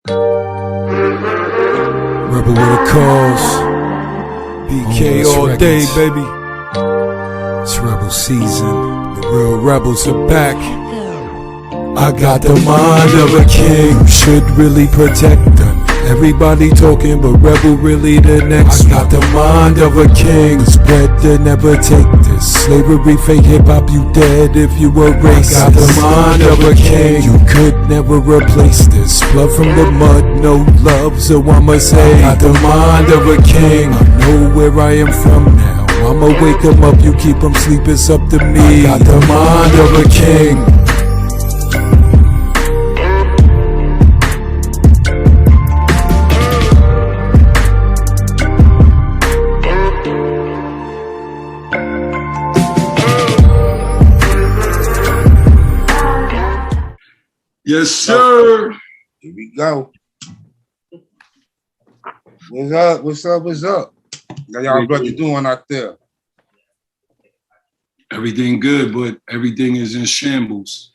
Rebel with a cause. BK all day, baby. It's Rebel season. The real rebels are back. I got the mind of a king. Should really protect them. Everybody talking, but Rebel really the next. I got the mind of a king. Spread to never take this. Slavery, fake hip-hop, you dead if you were racist. I got the mind of a king. You could never replace this. Blood from the mud, no love, so I'ma say I got the mind of a king. I know where I am from now. I'ma wake 'em up, you keep 'em sleep, it's up to me. I got the mind of a king. Yes, sir. Here we go. What's up? What's up? What's up? How y'all brothers doing out there? Everything good, but everything is in shambles.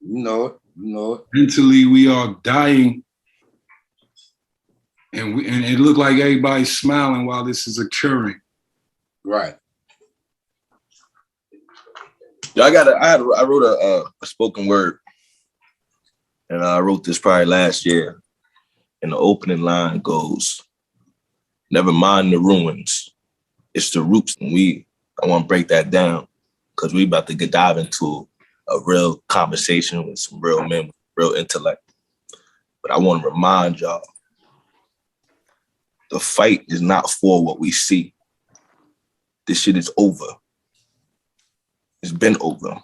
You know it. You know it. Mentally, we are dying. And it looked like everybody's smiling while this is occurring. Right. Yeah, I wrote a spoken word. And I wrote this probably last year. And the opening line goes, "Never mind the ruins, it's the roots." And I want to break that down because we about to dive into a real conversation with some real men, with real intellect. But I want to remind y'all, the fight is not for what we see. This shit is over. It's been over.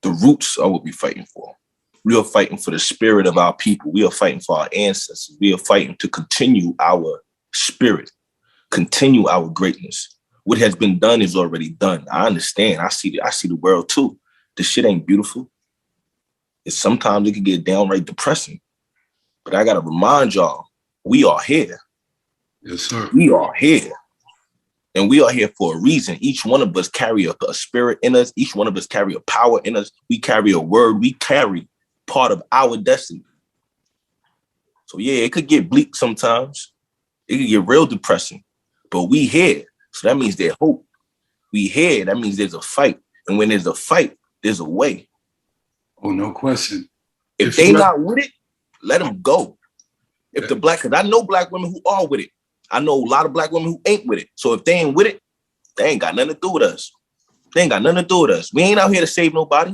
The roots are what we're fighting for. We are fighting for the spirit of our people. We are fighting for our ancestors. We are fighting to continue our spirit, continue our greatness. What has been done is already done. I understand. I see the world too. This shit ain't beautiful. Sometimes it can get downright depressing. But I gotta remind y'all, we are here. Yes, sir. We are here. And we are here for a reason. Each one of us carry a spirit in us. Each one of us carry a power in us. We carry a word. We carry part of our destiny. So yeah, it could get bleak sometimes. It could get real depressing. But we here. So that means there's hope. We here. That means there's a fight. And when there's a fight, there's a way. Oh, no question. If they not with it, let them go. If because I know black women who are with it. I know a lot of black women who ain't with it. So if they ain't with it, they ain't got nothing to do with us. They ain't got nothing to do with us. We ain't out here to save nobody.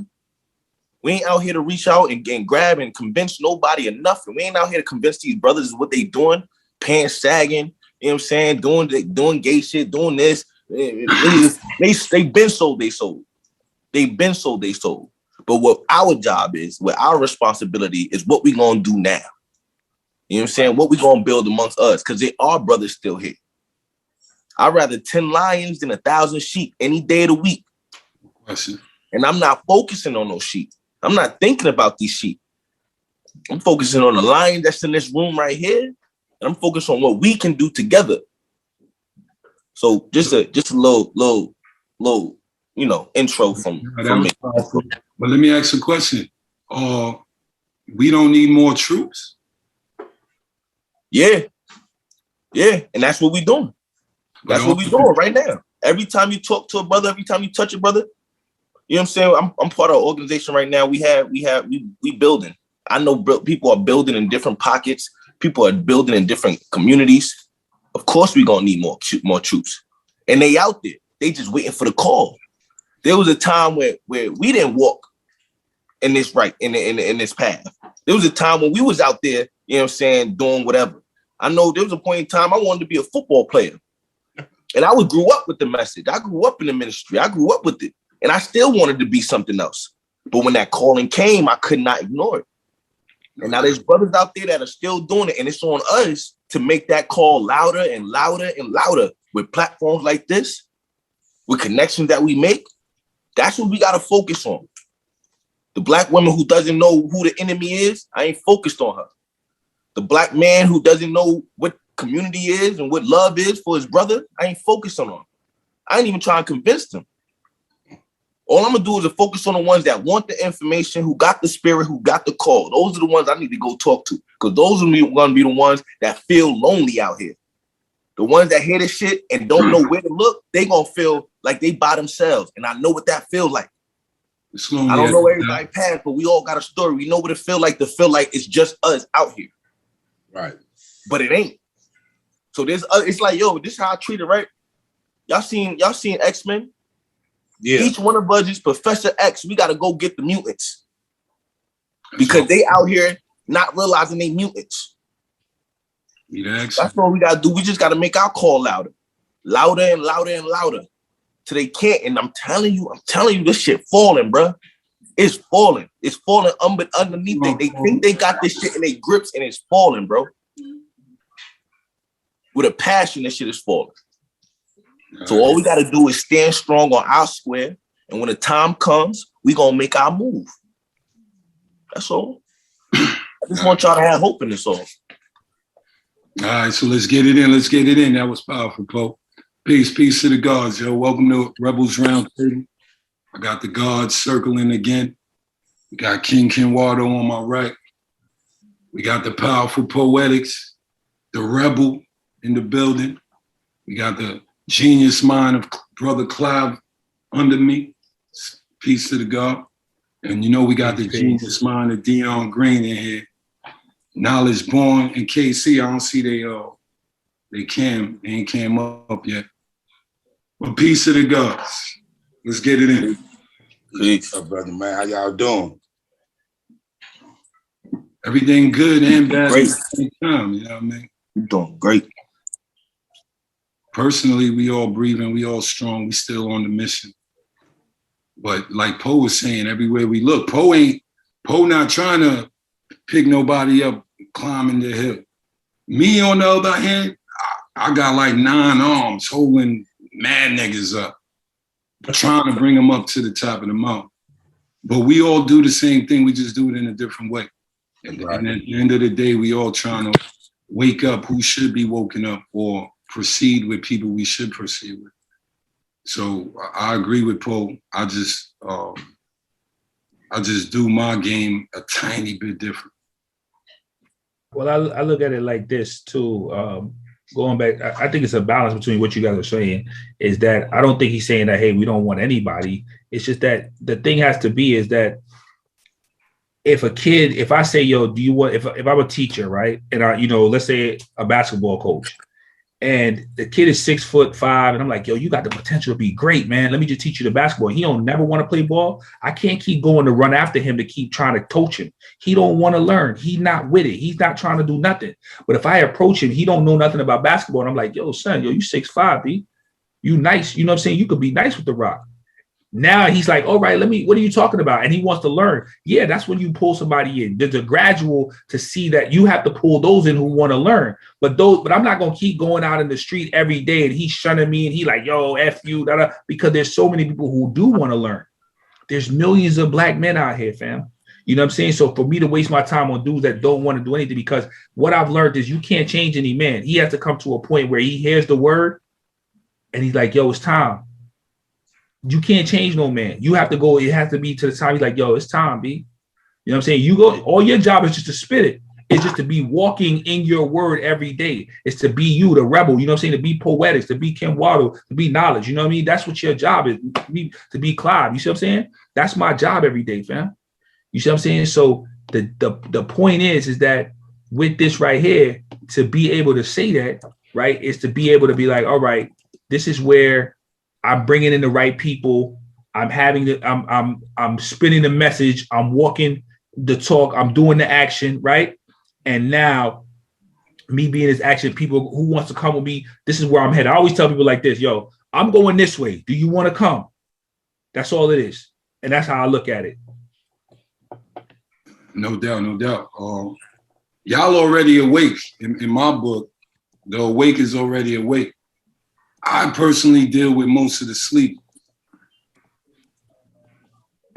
We ain't out here to reach out and grab and convince nobody of nothing. We ain't out here to convince these brothers of what they doing, pants sagging, you know what I'm saying, doing gay shit, doing this. They been sold they sold. They been sold they sold. But what our job is, what our responsibility is what we gonna do now. You know what I'm saying? What we gonna build amongst us? Because they are brothers still here. I'd rather 10 lions than 1,000 sheep any day of the week. Question. And I'm not focusing on those sheep. I'm not thinking about these sheep. I'm focusing on the lion that's in this room right here. And I'm focused on what we can do together. So just a little, intro from me. But let me ask a question. We don't need more troops? Yeah. And that's what we're doing. That's what we're doing right now. Every time you talk to a brother, every time you touch a brother, you know what I'm saying? I'm part of an organization right now. We building. I know people are building in different pockets. People are building in different communities. Of course, we're gonna need more troops. And they out there. They just waiting for the call. There was a time where we didn't walk in this in this path. There was a time when we was out there, you know what I'm saying, doing whatever. I know there was a point in time I wanted to be a football player. And I grew up with the message. I grew up in the ministry. I grew up with it. And I still wanted to be something else. But when that calling came, I could not ignore it. And now there's brothers out there that are still doing it. And it's on us to make that call louder and louder and louder with platforms like this, with connections that we make. That's what we got to focus on. The black woman who doesn't know who the enemy is, I ain't focused on her. The black man who doesn't know what community is and what love is for his brother, I ain't focused on him. I ain't even trying to convince them. All I'm gonna do is to focus on the ones that want the information, who got the spirit, who got the call. Those are the ones I need to go talk to, because those are gonna be the ones that feel lonely out here. The ones that hear this shit and don't know where to look, they gonna feel like they by themselves, and I know what that feels like. I don't know everybody's path, but we all got a story. We know what it feel like to feel like it's just us out here, Right? but it ain't. So there's, it's like, yo, this is how I treat it, right? Y'all seen X-Men? Yeah. Each one of us is Professor X. We got to go get the mutants because they out here not realizing they mutants. That's what we got to do. We just got to make our call louder and louder and louder till they can't. And I'm telling you, this shit falling, bro. It's falling. It's falling underneath it. They think they got this shit in their grips and it's falling, bro. With a passion, this shit is falling. So all we got to do is stand strong on our square, and when the time comes, we gonna make our move. That's all. I just want y'all to have hope in this all. All right, so let's get it in. That was powerful, Pope. Peace to the gods, yo. Welcome to Rebalz Roundtable. I got the gods circling again. We got King Kenwado on my right. We got the powerful poetics, the rebel in the building. We got the genius mind of Brother Clive under me. Peace to the God. And you know we got the genius mind of Dion Green in here. Knowledge Born and KC. I don't see they ain't came up yet. But peace to the gods. Let's get it in. Peace. What's up, brother, man? How y'all doing? Everything good and bad at the same time, you know what I mean? You're doing great. Personally, we all breathing, we all strong, we still on the mission. But like Poe was saying, everywhere we look, Poe not trying to pick nobody up climbing the hill. Me, on the other hand, I got like 9 arms holding mad niggas up, trying to bring them up to the top of the mountain. But we all do the same thing, we just do it in a different way. And at the end of the day, we all trying to wake up who should be woken up, or proceed with people we should proceed with. So I agree with Poe. I just do my game a tiny bit different. Well, I look at it like this too. Going back, I think it's a balance between what you guys are saying. Is that I don't think he's saying that, hey, we don't want anybody. It's just that the thing has to be is that if I say, yo, do you want, if I'm a teacher, right? And let's say a basketball coach, and the kid is 6'5", and I'm like, yo, you got the potential to be great, man. Let me just teach you the basketball. He don't never want to play ball. I can't keep going to run after him to keep trying to coach him. He don't want to learn. He's not with it. He's not trying to do nothing. But if I approach him, he don't know nothing about basketball. And I'm like, yo, son, you 6'5", B. You nice. You know what I'm saying? You could be nice with the rock. Now he's like, all right, what are you talking about? And he wants to learn. Yeah, that's when you pull somebody in. There's a gradual to see that you have to pull those in who want to learn. But I'm not going to keep going out in the street every day and he's shunning me and he like, yo, F you, because there's so many people who do want to learn. There's millions of black men out here, fam. You know what I'm saying? So for me to waste my time on dudes that don't want to do anything, because what I've learned is you can't change any man. He has to come to a point where he hears the word and he's like, yo, it's time. You can't change no man. You have to go. It has to be to the time. He's like, yo, it's time, B. You know what I'm saying? You go. All your job is just to spit it. It's just to be walking in your word every day. It's to be you, the rebel. You know what I'm saying? To be poetics, to be Kim Waddle, to be knowledge. You know what I mean? That's what your job is. To be Clive. You see what I'm saying? That's my job every day, fam. You see what I'm saying? So the point is that with this right here, to be able to say that, right, is to be able to be like, all right, this is where I'm bringing in the right people. I'm spinning the message. I'm walking the talk. I'm doing the action, right? And now, me being this action, people who wants to come with me, this is where I'm headed. I always tell people like this, yo, I'm going this way. Do you want to come? That's all it is. And that's how I look at it. No doubt. Y'all already awake. In my book, the awake is already awake. I personally deal with most of the sleep.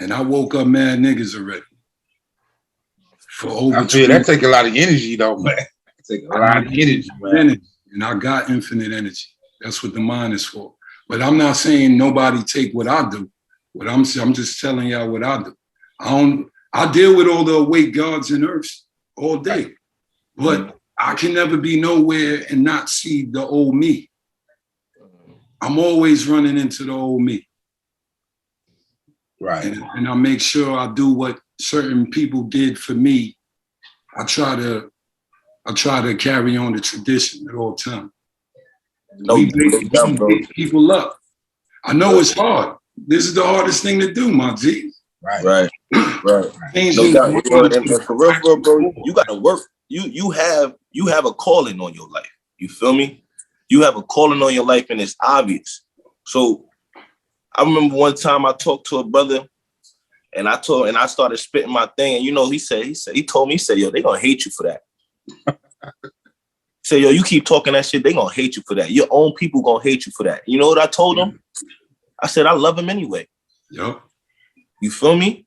And I woke up mad niggas already. For over that take a lot of energy though, man. It take a lot of energy, man. And I got infinite energy. That's what the mind is for. But I'm not saying nobody take what I do. What I'm saying, I'm just telling y'all what I do. I deal with all the awake gods and earths all day, but I can never be nowhere and not see the old me. I'm always running into the old me. Right. And I make sure I do what certain people did for me. I try to carry on the tradition at all times. We wake people up. I know it's hard. This is the hardest thing to do, my G. Right. Changing No doubt. And for real, bro, you gotta work. You have a calling on your life. You feel me? You have a calling on your life, and it's obvious. So I remember one time I talked to a brother, and I started spitting my thing, and he told me, yo, they gonna hate you for that. Say, yo, you keep talking that shit, they gonna hate you for that. Your own people gonna hate you for that. You know what I told him? I said, I love him anyway. Yep. You feel me?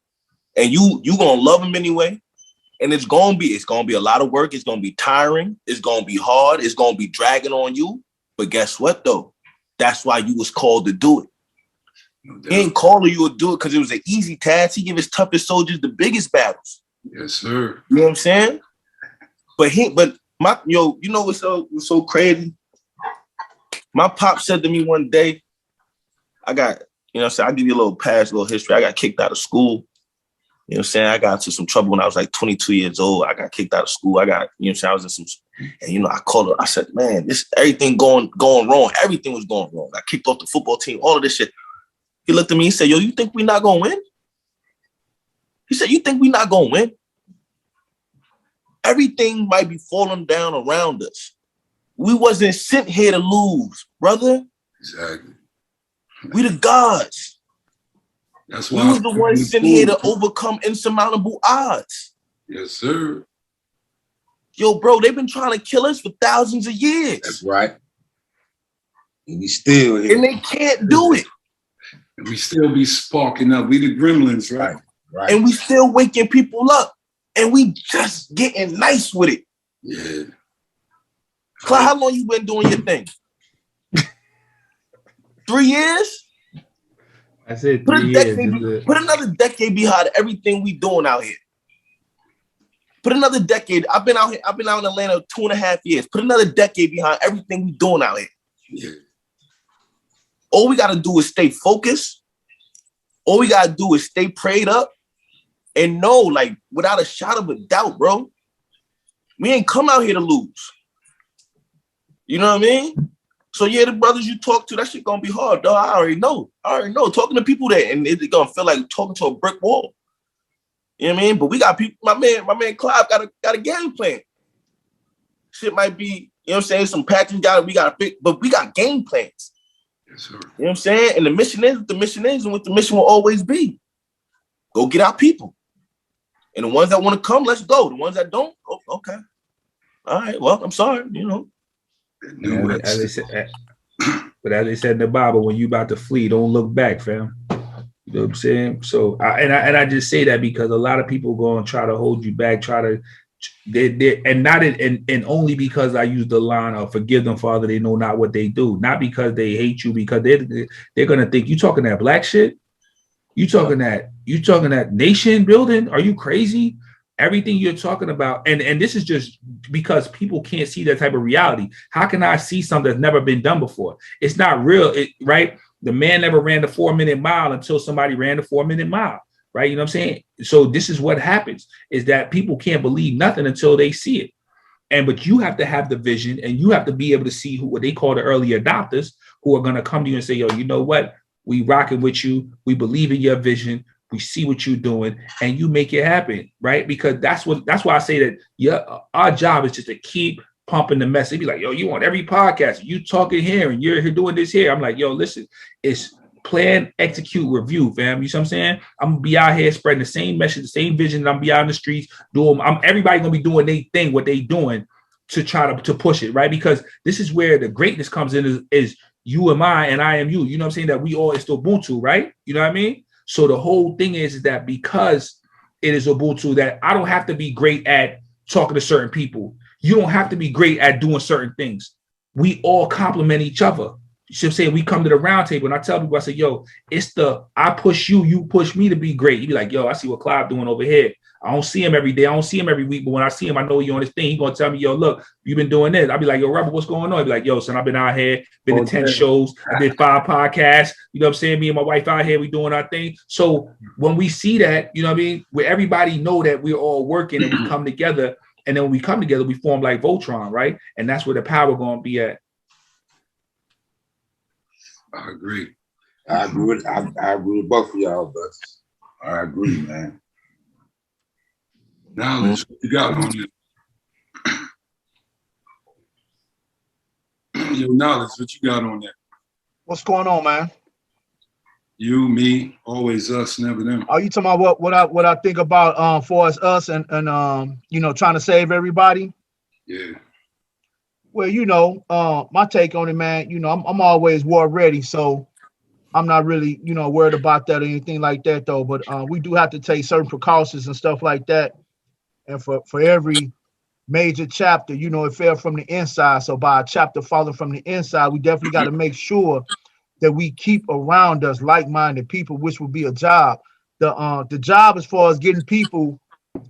And you gonna love him anyway. And it's gonna be a lot of work. It's gonna be tiring. It's gonna be hard. It's gonna be dragging on you. But guess what though? That's why you was called to do it. No, he ain't calling you to do it because it was an easy task. He give his toughest soldiers the biggest battles. Yes, sir. You know what I'm saying? You know what's so crazy? My pop said to me one day, I'll give you a little past, little history. I got kicked out of school. You know what I'm saying? I got into some trouble when I was like 22 years old. I got kicked out of school. I was in some, and I called her. I said, man, everything going wrong. Everything was going wrong. I kicked off the football team, all of this shit. He looked at me and said, yo, you think we not gonna win? He said, you think we not gonna win? Everything might be falling down around us. We wasn't sent here to lose, brother. Exactly. We the gods. That's why we was the ones sent here to overcome insurmountable odds. Yes, sir. Yo, bro, they've been trying to kill us for thousands of years. That's right. And we still here. And they can't do it. And we still be sparking up. We the gremlins, right? Right. And we still waking people up. And we just getting nice with it. Yeah. Clyde, how long you been doing your thing? 3 years? I said 3 years. Put another decade behind everything we doing out here. Put another decade. I've been out in Atlanta 2.5 years. Put another decade behind everything we doing out here. Yeah. All we gotta do is stay focused. All we gotta do is stay prayed up and know, like, without a shot of a doubt, bro, we ain't come out here to lose. You know what I mean? So yeah, the brothers you talk to, that shit gonna be hard, dog. I already know. Talking to people there, and it's gonna feel like talking to a brick wall. You know what I mean? But we got people. My man Clive got a game plan. Shit might be, you know what I'm saying, some patches we got to pick, but we got game plans. Yes, sir. You know what I'm saying? And the mission is what the mission is, and what the mission will always be. Go get our people. And the ones that want to come, let's go. The ones that don't, okay. All right, well, I'm sorry, As they said, but as they said in the Bible, when you about to flee, don't look back, fam. You know what I'm saying? So, I just say that because a lot of people going to try to hold you back, and only because I use the line of forgive them, Father, they know not what they do. Not because they hate you, because they're going to think you talking that black shit. You talking that nation building? Are you crazy? Everything you're talking about, and this is just because people can't see that type of reality. How can I see something that's never been done before? It's not real, right? The man never ran the 4-minute mile until somebody ran the 4-minute mile, right? You know what I'm saying? So this is what happens, is that people can't believe nothing until they see it. But you have to have the vision, and you have to be able to see what they call the early adopters, who are going to come to you and say, yo, you know what? We rocking with you. We believe in your vision. We see what you're doing, and you make it happen, right? Because that's why I say that our job is just to keep pumping the message. Be like, yo, you on every podcast, you talking here, and you're doing this here. I'm like, yo, listen, it's plan, execute, review, fam. You see what I'm saying? I'm gonna be out here spreading the same message, the same vision. I'm gonna be out in the streets doing. Everybody gonna be doing their thing, what they doing to try to push it, right? Because this is where the greatness comes in. Is you am I, and I am you. You know what I'm saying? That we all is still Ubuntu, right? You know what I mean? So the whole thing is that because it is Ubuntu, that I don't have to be great at talking to certain people. You don't have to be great at doing certain things. We all complement each other. she'll say, we come to the round table, and I tell people, I say, yo, it's I push you, you push me to be great. You be like, yo, I see what Clive doing over here. I don't see him every day. I don't see him every week. But when I see him, I know he on this thing. He going to tell me, yo, look, you've been doing this. I'll be like, yo, Rebel, what's going on? He'll be like, yo, son, I've been out here, been to 10 shows. I did 5 podcasts. You know what I'm saying? Me and my wife out here, we doing our thing. So when we see that, you know what I mean? Where everybody know that we're all working and we come together. And then when we come together, we form like Voltron, right? And that's where the power going to be at. I agree. I agree with both of y'all, but I agree, man. Knowledge, what you got on it? Yo, Knowledge, what you got on that? What's going on, man? You, me, always us, never them. Are you talking about what I think about for us and you know, trying to save everybody? Yeah. Well, you know, my take on it, man, you know, I'm always war ready, so I'm not really, you know, worried about that or anything like that, though. But we do have to take certain precautions and stuff like that. And for every major chapter, you know, it fell from the inside. So by a chapter falling from the inside, we definitely got to make sure that we keep around us like-minded people, which would be a job. The job as far as getting people,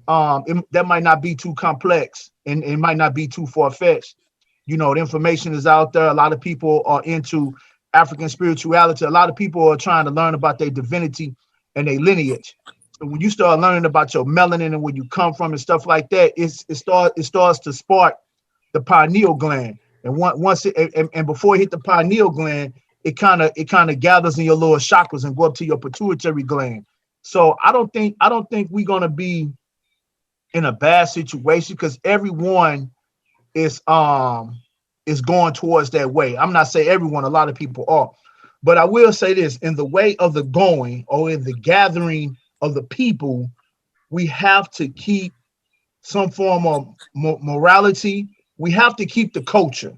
that might not be too complex and it might not be too far-fetched. You know, the information is out there. A lot of people are into African spirituality. A lot of people are trying to learn about their divinity and their lineage. So when you start learning about your melanin and where you come from and stuff like that, it starts to spark the pineal gland. And once it before it hit the pineal gland, it kind of gathers in your lower chakras and go up to your pituitary gland. So I don't think we're gonna be in a bad situation because everyone is going towards that way. I'm not saying everyone, a lot of people are, but I will say this: in the way of the going or in the gathering of the people, we have to keep some form of morality. We have to keep the culture.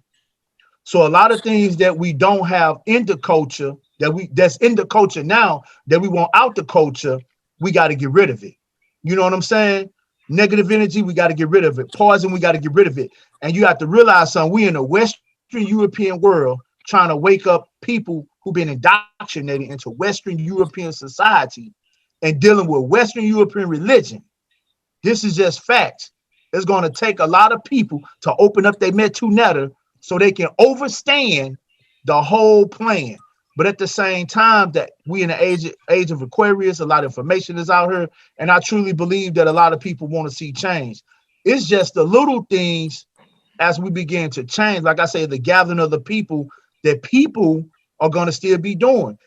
So a lot of things that we don't have in the culture that's in the culture now that we want out the culture, we got to get rid of it. You know what I'm saying? Negative energy, we got to get rid of it. Poison, we got to get rid of it. And you have to realize something. We in a Western European world trying to wake up people who've been indoctrinated into Western European society and dealing with Western European religion. This is just facts. It's going to take a lot of people to open up their metunetta so they can overstand the whole plan. But at the same time that we in the age of Aquarius, a lot of information is out here. And I truly believe that a lot of people want to see change. It's just the little things as we begin to change. Like I say, the gathering of the people that people are going to still be doing.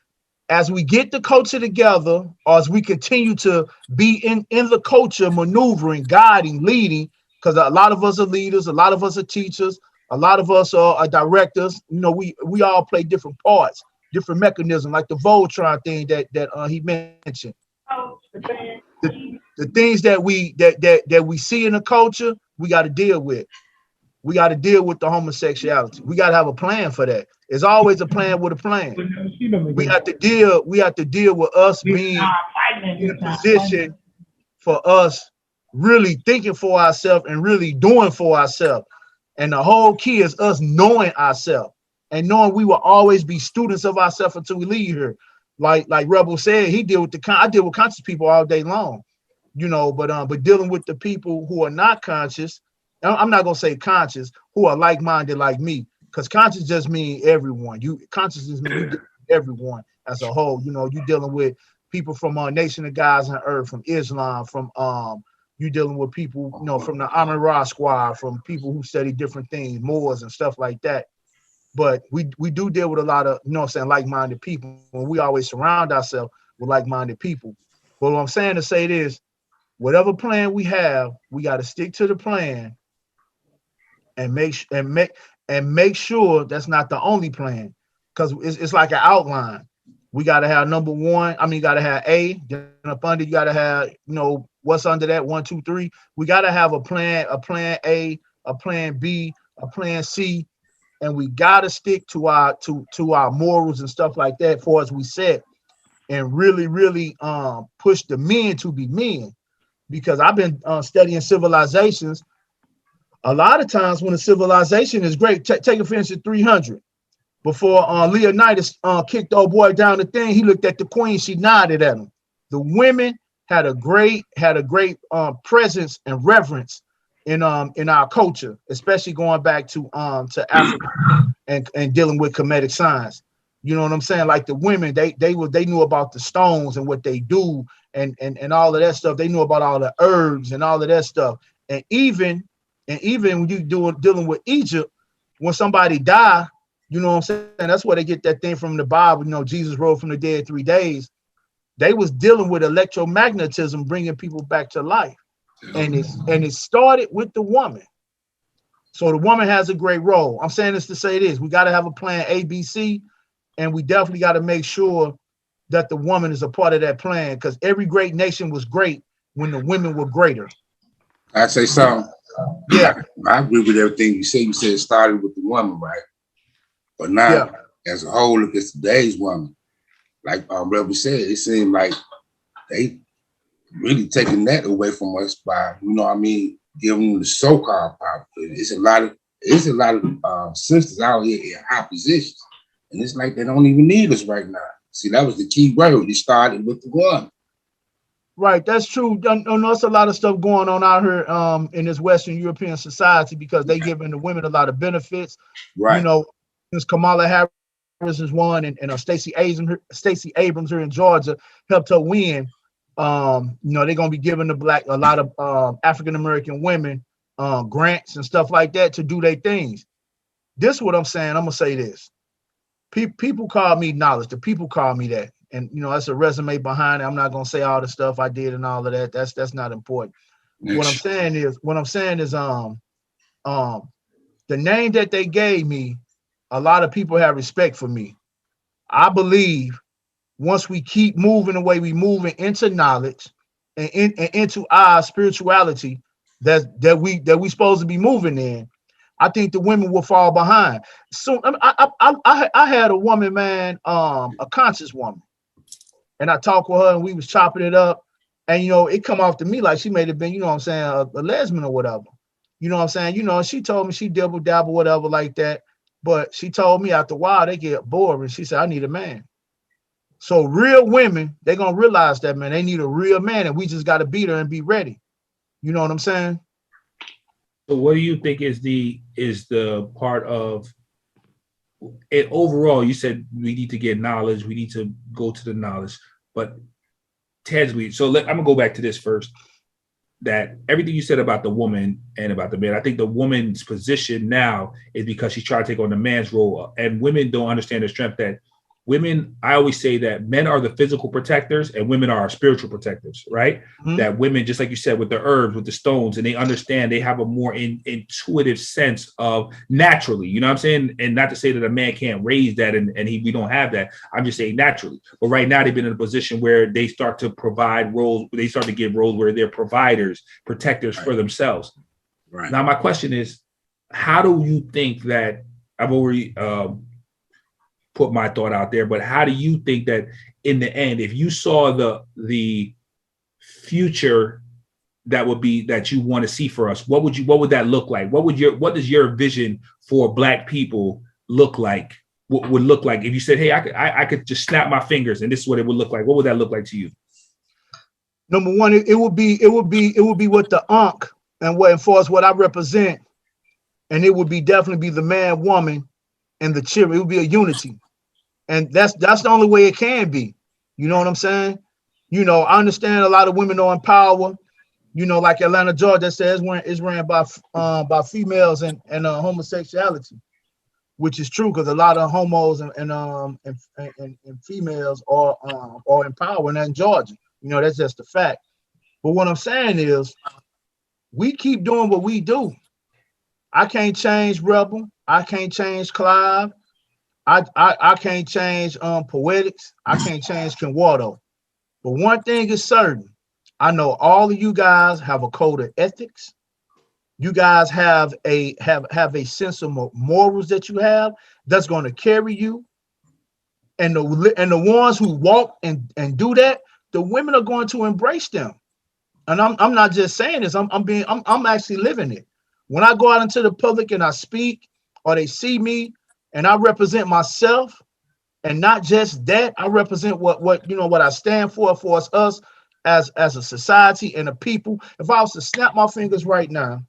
As we get the culture together, or as we continue to be in the culture, maneuvering, guiding, leading, because a lot of us are leaders, a lot of us are teachers, a lot of us are directors. You know, we all play different parts, different mechanisms, like the Voltron thing that he mentioned. The things that we see in the culture, we got to deal with. We got to deal with the homosexuality. We got to have a plan for that. There's always a plan with a plan. We have to deal with us being in a position for us really thinking for ourselves and really doing for ourselves. And the whole key is us knowing ourselves and knowing we will always be students of ourselves until we leave here. Like Rebel said, I deal with conscious people all day long, you know, but dealing with the people who are not conscious, I'm not gonna say conscious, who are like-minded like me, because conscious just means everyone. Consciousness means everyone as a whole. You know, you dealing with people from Nation of Gods on Earth, from Islam, from you dealing with people, you know, from the Amun-Ra squad, from people who study different things, Moors and stuff like that. But we do deal with a lot of, you know what I'm saying, like-minded people, and we always surround ourselves with like-minded people. But what I'm saying to say this, whatever plan we have, we got to stick to the plan and make sure that's not the only plan, because it's like an outline. We got to have number one. I mean, you got to have A. Then up under, you got to have, you know, what's under that 1, 2, 3. We got to have a plan A, a plan B, a plan C, and we got to stick to our morals and stuff like that, for as we said, and really push the men to be men. Because I've been studying civilizations. A lot of times when a civilization is great, take for instance 300. before Leonidas kicked the old boy down the thing, he looked at the queen. She nodded at him. The women had a great presence and reverence in our culture, especially going back to Africa and dealing with Kemetic science. You know what I'm saying? Like the women, they knew about the stones and what they do and all of that stuff. They knew about all the herbs and all of that stuff. And even when you dealing with Egypt, when somebody die, you know what I'm saying? That's where they get that thing from the Bible. You know, Jesus rose from the dead 3 days. They was dealing with electromagnetism, bringing people back to life. And it started with the woman. So the woman has a great role. I'm saying this to say this. We got to have a plan A, B, C, and we definitely got to make sure that the woman is a part of that plan, because every great nation was great when the women were greater. I'd say something. Yeah. I agree with everything you said. You said it started with the woman, right? But now, as a whole, look at today's woman. Like Rebel said, it seemed like they really taking that away from us by, you know what I mean, giving them the so-called power. It's a lot of sisters out here in high positions. And it's like they don't even need us right now. See, that was the key word. It started with the woman. Right, that's true. I know it's a lot of stuff going on out here in this Western European society, because they giving the women a lot of benefits. Right. You know, since Kamala Harris is one, and Stacey Abrams here in Georgia helped her win. You know, they're gonna be giving a lot of African American women grants and stuff like that to do their things. This is what I'm saying. I'm gonna say this. People call me knowledge. The people call me that. And, you know, that's a resume behind it. I'm not going to say all the stuff I did and all of that. That's not important. What I'm saying is the name that they gave me, a lot of people have respect for me. I believe once we keep moving the way we moving into knowledge and into our spirituality that we supposed to be moving in, I think the women will fall behind. So I had a woman, man, a conscious woman. And I talked with her and we was chopping it up. And, you know, it come off to me like she may have been, you know what I'm saying, a lesbian or whatever. You know what I'm saying? You know, she told me she dabble, whatever like that. But she told me after a while, they get bored. And she said, I need a man. So real women, they're going to realize that, man, they need a real man. And we just got to beat her and be ready. You know what I'm saying? So what do you think is the part of it overall? You said we need to get knowledge, we need to go to the knowledge, but tangibly, so I'm gonna go back to this first, that everything you said about the woman and about the man, I think the woman's position now is because she's trying to take on the man's role, and women don't understand the strength that women, I always say that men are the physical protectors and women are our spiritual protectors, right? Mm-hmm. That women, just like you said, with the herbs, with the stones, and they understand, they have a more intuitive sense of naturally, you know what I'm saying? And not to say that a man can't raise that and we don't have that. I'm just saying naturally. But right now they've been in a position where they start to provide roles, they start to give roles where they're providers, protectors for themselves. Right. Now, my question is, how do you think that, I've already put my thought out there, but how do you think that in the end, if you saw the future that you want to see for us, what would that look like? What does your vision for Black people look like? What would look like if you said, hey, I could just snap my fingers and this is what it would look like? What would that look like to you? Number one, it would be with the Ankh and what enforce what I represent, and it would be definitely be the man, woman, and the children. It would be a unity. And that's the only way it can be. You know what I'm saying? You know, I understand a lot of women are in power. You know, like Atlanta, Georgia says it's ran by females and homosexuality, which is true because a lot of homos and females are in power in Georgia. You know, that's just a fact. But what I'm saying is, we keep doing what we do. I can't change Rebel. I can't change Clive. I can't change Poetics. I can't change Kenwato. But one thing is certain. I know all of you guys have a code of ethics. You guys have a sense of morals that you have that's going to carry you. And the ones who walk and do that, the women are going to embrace them. And I'm not just saying this. I'm actually living it. When I go out into the public and I speak, or they see me, and I represent myself, and not just that, I represent what I stand for us as a society and a people. If I was to snap my fingers right now,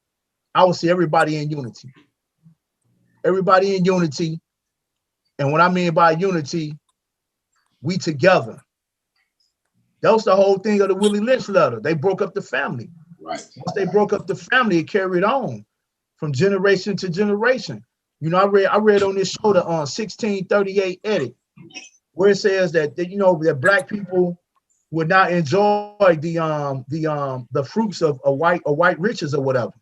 I would see everybody in unity. Everybody in unity. And what I mean by unity, we together. That was the whole thing of the Willie Lynch letter. They broke up the family. Right. Once they broke up the family, it carried on from generation to generation. You know, I read on this show the 1638 edit, where it says that that black people would not enjoy the fruits of white riches or whatever.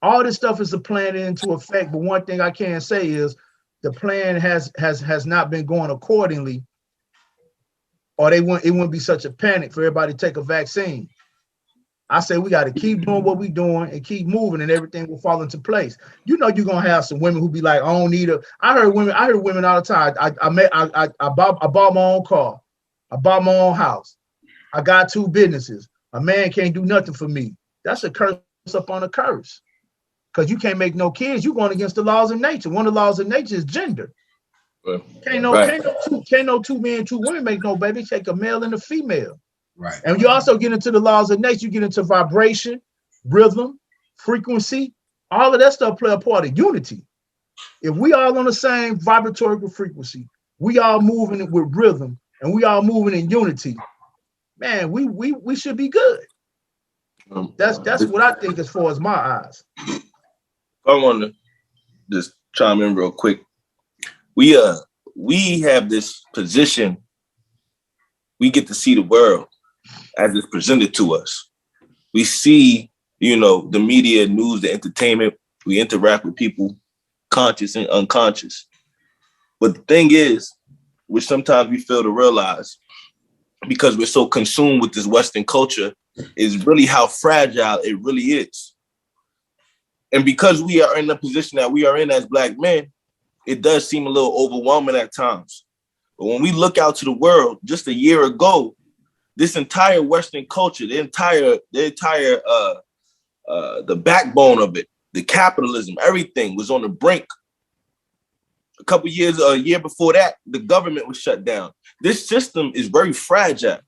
All this stuff is a plan into effect, but one thing I can say is the plan has not been going accordingly, or it wouldn't be such a panic for everybody to take a vaccine. I say we got to keep doing what we're doing and keep moving, and everything will fall into place. You know, you're gonna have some women who be like, I don't need a. I heard women all the time. I bought my own car, I bought my own house, I got 2 businesses. A man can't do nothing for me. That's a curse upon a curse, because you can't make no kids. You're going against the laws of nature. One of the laws of nature is gender. Can't no 2 men, 2 women make no baby. Take a male and a female. Right. And you also get into the laws of nature. You get into vibration, rhythm, frequency. All of that stuff play a part of unity. If we all on the same vibratory frequency, we all moving with rhythm, and we all moving in unity, man, we should be good. That's what I think as far as my eyes. I want to just chime in real quick. We have this position. We get to see the world as it's presented to us. We see, the media, news, the entertainment. We interact with people, conscious and unconscious. But the thing is, which sometimes we fail to realize, because we're so consumed with this Western culture, is really how fragile it really is. And because we are in the position that we are in as Black men, it does seem a little overwhelming at times. But when we look out to the world, just a year ago, this entire Western culture, the backbone of it, the capitalism, everything was on the brink. A year before that, the government was shut down. This system is very fragile.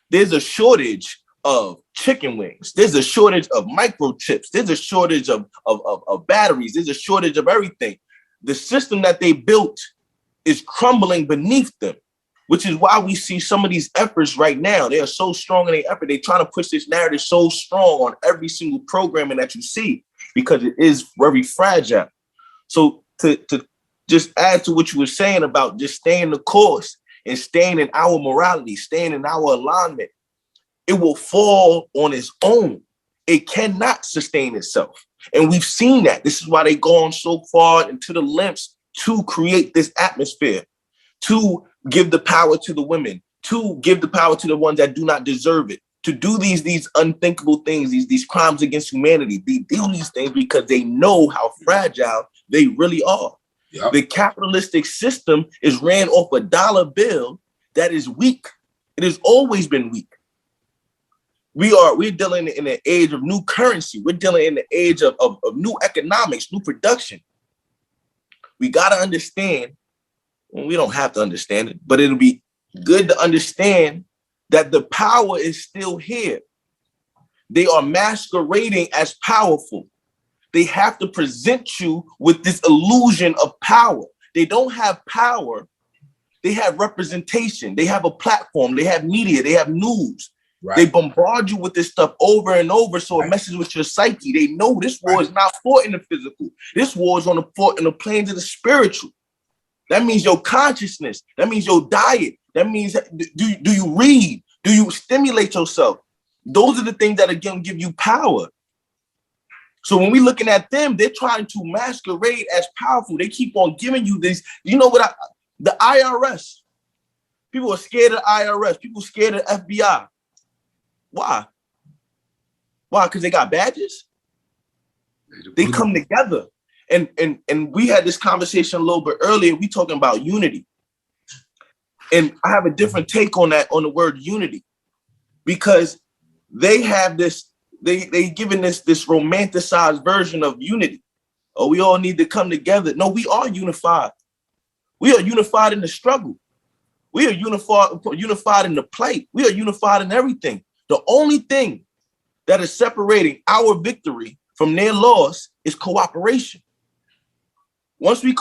There's a shortage of chicken wings. There's a shortage of microchips. There's a shortage of batteries. There's a shortage of everything. The system that they built is crumbling beneath them, which is why we see some of these efforts right now. They are so strong in their effort. They're trying to push this narrative so strong on every single programming that you see, because it is very fragile. So to just add to what you were saying about just staying the course and staying in our morality, staying in our alignment, it will fall on its own. It cannot sustain itself. And we've seen that. This is why they've gone so far into the lengths to create this atmosphere, to give the power to the women, to give the power to the ones that do not deserve it, to do these unthinkable things, these crimes against humanity. They do these things because they know how fragile they really are. Yep. The capitalistic system is ran off a dollar bill that is weak. It has always been weak. We're dealing in an age of new currency. We're dealing in the age of new economics, new production. We got to understand, well, we don't have to understand it, but it'll be good to understand that the power is still here. They are masquerading as powerful. They have to present you with this illusion of power. They don't have power. They have representation. They have a platform. They have media. They have news. Right. They bombard you with this stuff over and over, so it messes with your psyche. They know this war is not fought in the physical. This war is fought in the planes of the spiritual. That means your consciousness. That means your diet. That means, do you read? Do you stimulate yourself? Those are the things that are going to give you power. So when we're looking at them, they're trying to masquerade as powerful. They keep on giving you this. You know what? The IRS. People are scared of the IRS. People are scared of the FBI. Why? Why? Because they got badges? They come together. And we had this conversation a little bit earlier. We talking about unity. And I have a different take on that, on the word unity. Because they have this, they given this romanticized version of unity. Oh, we all need to come together. No, we are unified. We are unified in the struggle. We are unified in the plight. We are unified in everything. The only thing that is separating our victory from their loss is cooperation. Once we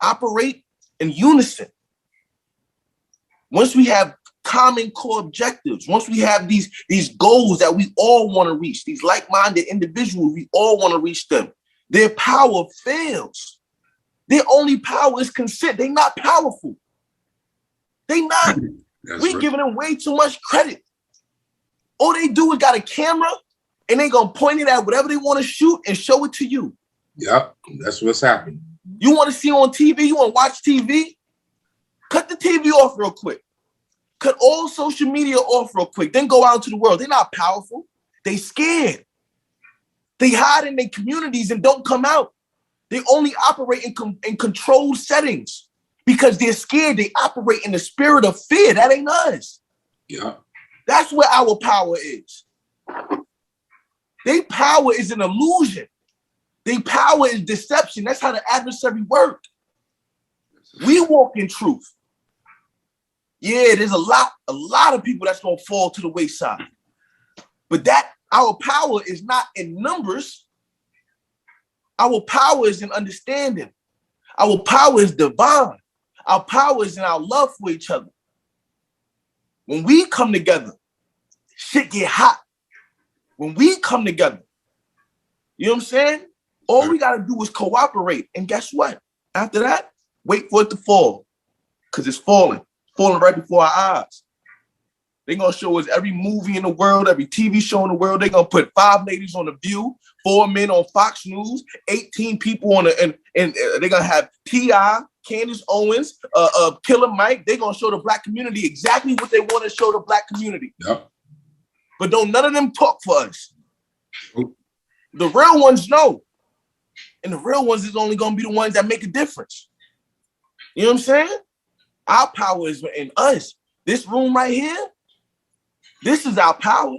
operate in unison. Once we have common core objectives, once we have these goals that we all want to reach, these like-minded individuals, we all want to reach them, their power fails. Their only power is consent. They're not powerful. They not. We giving them way too much credit. All they do is got a camera and they gonna point it at whatever they want to shoot and show it to you. Yep, that's what's happening. You want to see on TV? You want to watch TV? Cut the TV off real quick. Cut all social media off real quick. Then go out into the world. They're not powerful. They scared. They hide in their communities and don't come out. They only operate in controlled settings because they're scared. They operate in the spirit of fear. That ain't us. Yeah. That's where our power is. Their power is an illusion. Their power is deception. That's how the adversary works. We walk in truth. Yeah, there's a lot of people that's gonna fall to the wayside. But that our power is not in numbers. Our power is in understanding. Our power is divine. Our power is in our love for each other. When we come together, shit get hot. When we come together, you know what I'm saying? All we gotta do is cooperate. And guess what? After that, wait for it to fall. Because it's falling right before our eyes. They're gonna show us every movie in the world, every TV show in the world. They're gonna put 5 ladies on The View, 4 men on Fox News, 18 people on and they're gonna have T.I., Candace Owens, Killer Mike. They're gonna show the black community exactly what they want to show the black community. Yep. But don't none of them talk for us. The real ones know. And the real ones is only gonna be the ones that make a difference. You know what I'm saying? Our power is in us. This room right here, this is our power.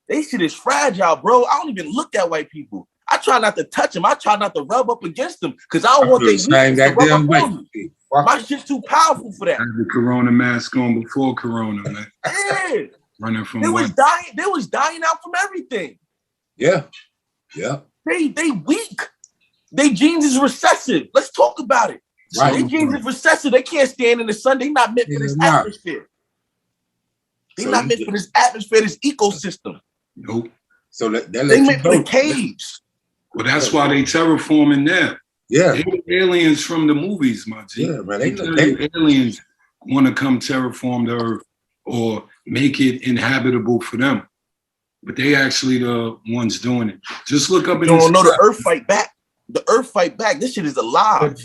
They shit is fragile, bro. I don't even look at white people. I try not to touch them. I try not to rub up against them because I don't want their weakness to rub up on me. My shit's too powerful for that. I had the Corona mask on before Corona, man. Yeah. Running from They was dying out from everything. Yeah. Yeah. They weak. They genes is recessive. Let's talk about it. Right. Their genes is recessive. They can't stand in the sun. They're not meant for this atmosphere. They're not meant for this atmosphere, this ecosystem. Nope. So they meant for the caves. Well, that's why they terraforming there. Yeah. They the aliens from the movies, my G. Yeah, man. They aliens want to come terraform the earth or make it inhabitable for them. But they actually the ones doing it. Just look up in You don't know the earth fight back. The earth fight back. This shit is alive.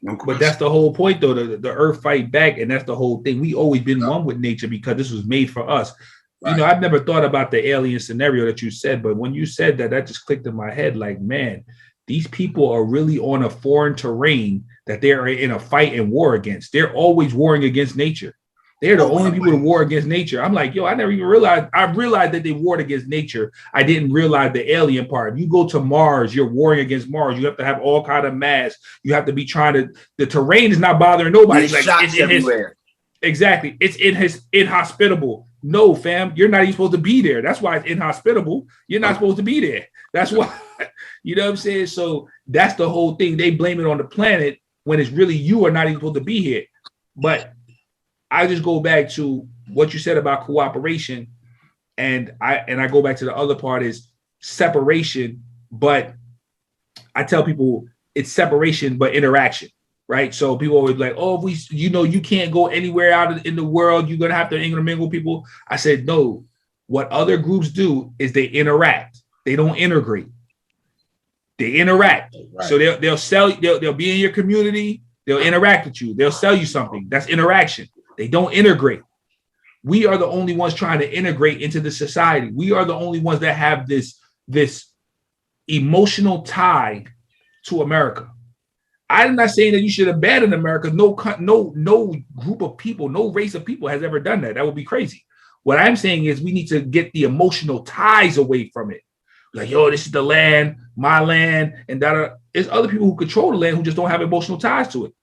But that's the whole point, though. The earth fight back, and that's the whole thing. We always been one with nature because this was made for us. Right. You know, I've never thought about the alien scenario that you said, but when you said that, that just clicked in my head. Like, man, these people are really on a foreign terrain that they're in a fight and war against. They're always warring against nature. They're the only people to war against nature. I'm like, yo, I never even realized. I realized that they warred against nature. I didn't realize the alien part. If you go to Mars, you're warring against Mars. You have to have all kind of masks. You have to be trying to. The terrain is not bothering nobody. Like, it's everywhere. Exactly. It's inhospitable. No, fam, you're not even supposed to be there. That's why it's inhospitable. You're not supposed to be there. That's why. You know what I'm saying? So that's the whole thing. They blame it on the planet when it's really you are not even supposed to be here. But I just go back to what you said about cooperation, and I go back to the other part is separation. But I tell people it's separation, but interaction, right? So people always like, oh, if you can't go anywhere out in the world. You're gonna have to intermingle people. I said no. What other groups do is they interact. They don't integrate. They interact. Right. So they'll sell. They'll be in your community. They'll interact with you. They'll sell you something. That's interaction. They don't integrate. We are the only ones trying to integrate into the society. We are the only ones that have this emotional tie to America. I'm not saying that you should abandon America. No group of people, no race of people has ever done that. That would be crazy. What I'm saying is we need to get the emotional ties away from it. Like, yo, this is the land. my land and that. There's other people who control the land who just don't have emotional ties to it.